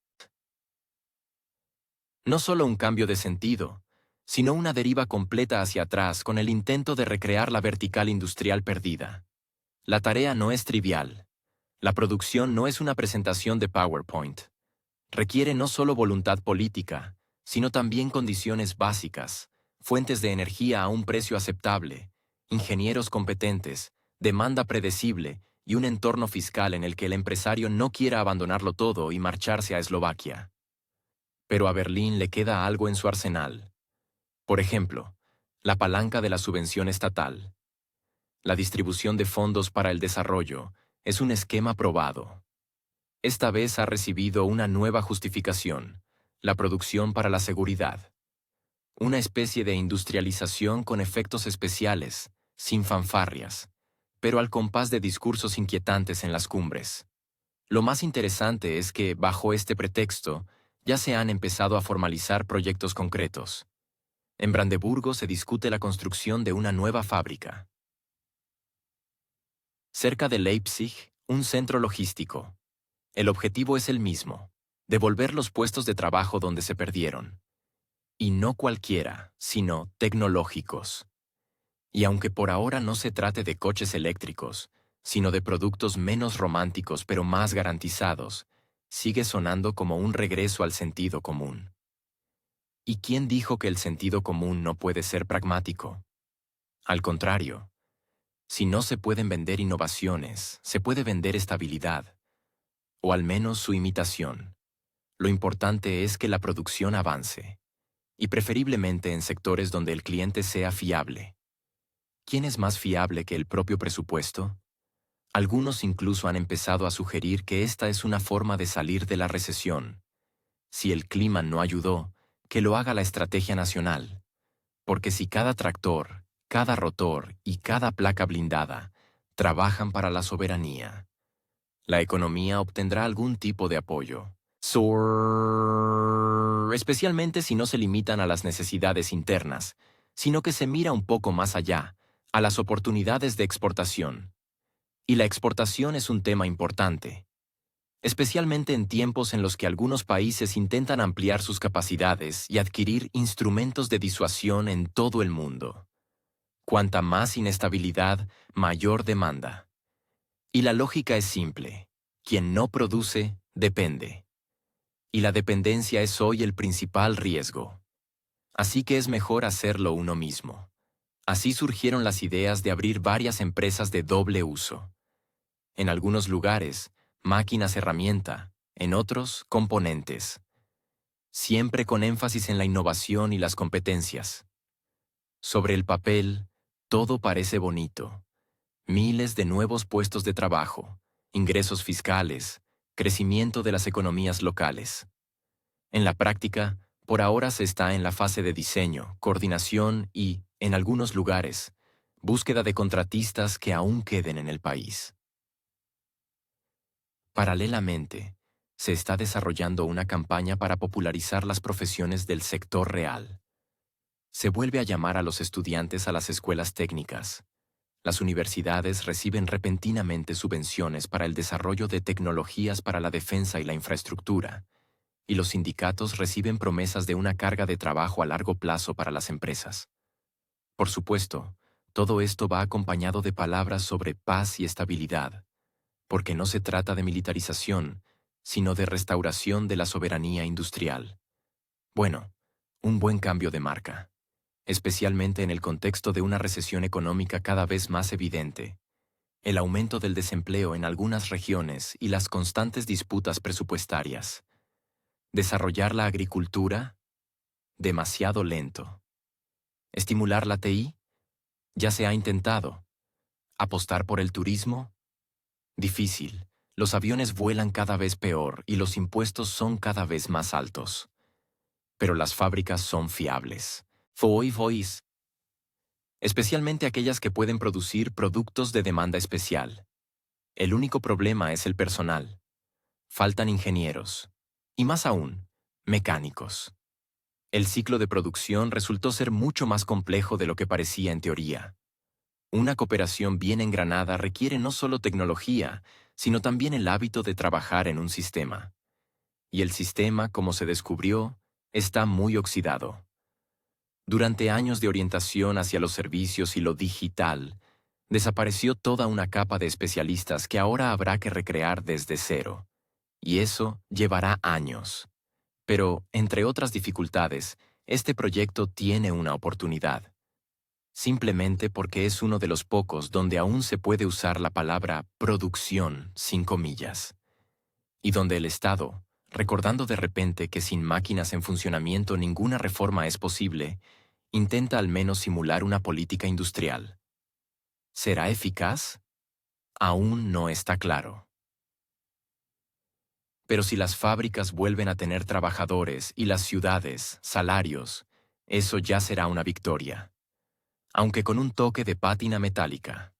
[SPEAKER 1] No solo un cambio de sentido, sino una deriva completa hacia atrás con el intento de recrear la vertical industrial perdida. La tarea no es trivial. La producción no es una presentación de PowerPoint. Requiere no solo voluntad política, sino también condiciones básicas, fuentes de energía a un precio aceptable, ingenieros competentes, demanda predecible y un entorno fiscal en el que el empresario no quiera abandonarlo todo y marcharse a Eslovaquia. Pero a Berlín le queda algo en su arsenal. Por ejemplo, la palanca de la subvención estatal. La distribución de fondos para el desarrollo es un esquema probado. Esta vez ha recibido una nueva justificación, la producción para la seguridad. Una especie de industrialización con efectos especiales, sin fanfarrias, pero al compás de discursos inquietantes en las cumbres. Lo más interesante es que, bajo este pretexto, ya se han empezado a formalizar proyectos concretos. En Brandeburgo se discute la construcción de una nueva fábrica. Cerca de Leipzig, un centro logístico. El objetivo es el mismo, devolver los puestos de trabajo donde se perdieron. Y no cualquiera, sino tecnológicos. Y aunque por ahora no se trate de coches eléctricos, sino de productos menos románticos pero más garantizados, sigue sonando como un regreso al sentido común. ¿Y quién dijo que el sentido común no puede ser pragmático? Al contrario, si no se pueden vender innovaciones, se puede vender estabilidad, o al menos su imitación. Lo importante es que la producción avance, y preferiblemente en sectores donde el cliente sea fiable. ¿Quién es más fiable que el propio presupuesto? Algunos incluso han empezado a sugerir que esta es una forma de salir de la recesión. Si el clima no ayudó, que lo haga la estrategia nacional. Porque si cada tractor, cada rotor y cada placa blindada trabajan para la soberanía, la economía obtendrá algún tipo de apoyo. Especialmente si no se limitan a las necesidades internas, sino que se mira un poco más allá, a las oportunidades de exportación. Y la exportación es un tema importante, especialmente en tiempos en los que algunos países intentan ampliar sus capacidades y adquirir instrumentos de disuasión en todo el mundo. Cuanta más inestabilidad, mayor demanda. Y la lógica es simple. Quien no produce, depende. Y la dependencia es hoy el principal riesgo. Así que es mejor hacerlo uno mismo. Así surgieron las ideas de abrir varias empresas de doble uso. En algunos lugares, máquinas herramienta, en otros, componentes. Siempre con énfasis en la innovación y las competencias. Sobre el papel, todo parece bonito. Miles de nuevos puestos de trabajo, ingresos fiscales, Crecimiento de las economías locales. En la práctica, por ahora se está en la fase de diseño, coordinación y, en algunos lugares, búsqueda de contratistas que aún queden en el país. Paralelamente, se está desarrollando una campaña para popularizar las profesiones del sector real. Se vuelve a llamar a los estudiantes a las escuelas técnicas. Las universidades reciben repentinamente subvenciones para el desarrollo de tecnologías para la defensa y la infraestructura, y los sindicatos reciben promesas de una carga de trabajo a largo plazo para las empresas. Por supuesto, todo esto va acompañado de palabras sobre paz y estabilidad, porque no se trata de militarización, sino de restauración de la soberanía industrial. Bueno, un buen cambio de marca, especialmente en el contexto de una recesión económica cada vez más evidente, el aumento del desempleo en algunas regiones y las constantes disputas presupuestarias. Desarrollar la agricultura, demasiado lento. Estimular la TI, ya se ha intentado. Apostar por el turismo, difícil. Los aviones vuelan cada vez peor y los impuestos son cada vez más altos. Pero las fábricas son fiables. Voice, especialmente aquellas que pueden producir productos de demanda especial. El único problema es el personal. Faltan ingenieros. Y más aún, mecánicos. El ciclo de producción resultó ser mucho más complejo de lo que parecía en teoría. Una cooperación bien engranada requiere no solo tecnología, sino también el hábito de trabajar en un sistema. Y el sistema, como se descubrió, está muy oxidado. Durante años de orientación hacia los servicios y lo digital, desapareció toda una capa de especialistas que ahora habrá que recrear desde cero. Y eso llevará años. Pero, entre otras dificultades, este proyecto tiene una oportunidad. Simplemente porque es uno de los pocos donde aún se puede usar la palabra producción sin comillas. Y donde el Estado, recordando de repente que sin máquinas en funcionamiento ninguna reforma es posible, intenta al menos simular una política industrial. ¿Será eficaz? Aún no está claro. Pero si las fábricas vuelven a tener trabajadores y las ciudades, salarios, eso ya será una victoria. Aunque con un toque de pátina metálica.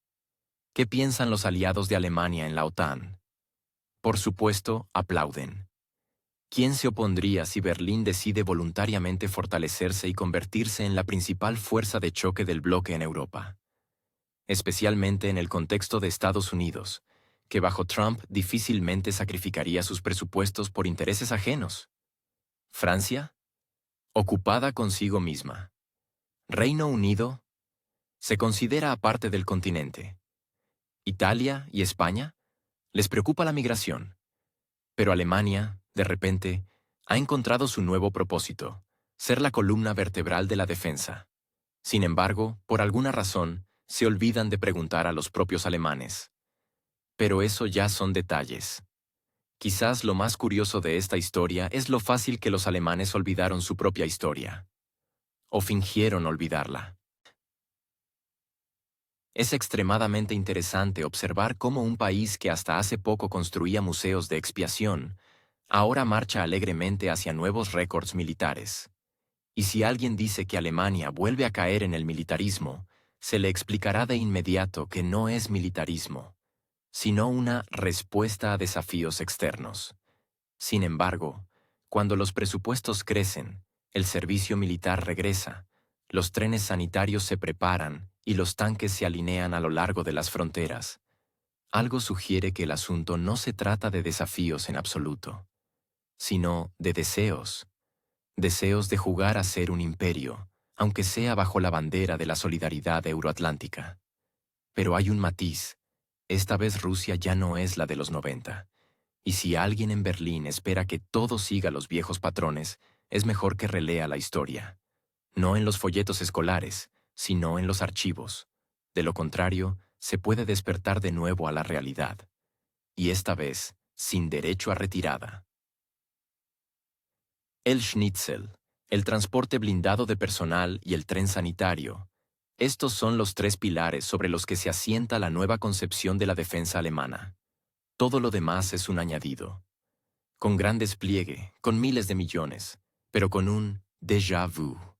[SPEAKER 1] ¿Qué piensan los aliados de Alemania en la OTAN? Por supuesto, aplauden. ¿Quién se opondría si Berlín decide voluntariamente fortalecerse y convertirse en la principal fuerza de choque del bloque en Europa? Especialmente en el contexto de Estados Unidos, que bajo Trump difícilmente sacrificaría sus presupuestos por intereses ajenos. Francia, ocupada consigo misma. Reino Unido, se considera aparte del continente. Italia y España, les preocupa la migración. Pero Alemania, de repente, ha encontrado su nuevo propósito, ser la columna vertebral de la defensa. Sin embargo, por alguna razón, se olvidan de preguntar a los propios alemanes. Pero eso ya son detalles. Quizás lo más curioso de esta historia es lo fácil que los alemanes olvidaron su propia historia. O fingieron olvidarla. Es extremadamente interesante observar cómo un país que hasta hace poco construía museos de expiación, ahora marcha alegremente hacia nuevos récords militares. Y si alguien dice que Alemania vuelve a caer en el militarismo, se le explicará de inmediato que no es militarismo, sino una respuesta a desafíos externos. Sin embargo, cuando los presupuestos crecen, el servicio militar regresa, los trenes sanitarios se preparan y los tanques se alinean a lo largo de las fronteras. Algo sugiere que el asunto no se trata de desafíos en absoluto, sino de deseos. Deseos de jugar a ser un imperio, aunque sea bajo la bandera de la solidaridad euroatlántica. Pero hay un matiz. Esta vez Rusia ya no es la de los 90. Y si alguien en Berlín espera que todo siga los viejos patrones, es mejor que relea la historia. No en los folletos escolares, sino en los archivos. De lo contrario, se puede despertar de nuevo a la realidad. Y esta vez, sin derecho a retirada. El Schnitzel, el transporte blindado de personal y el tren sanitario. Estos son los tres pilares sobre los que se asienta la nueva concepción de la defensa alemana. Todo lo demás es un añadido. Con gran despliegue, con miles de millones, pero con un déjà vu.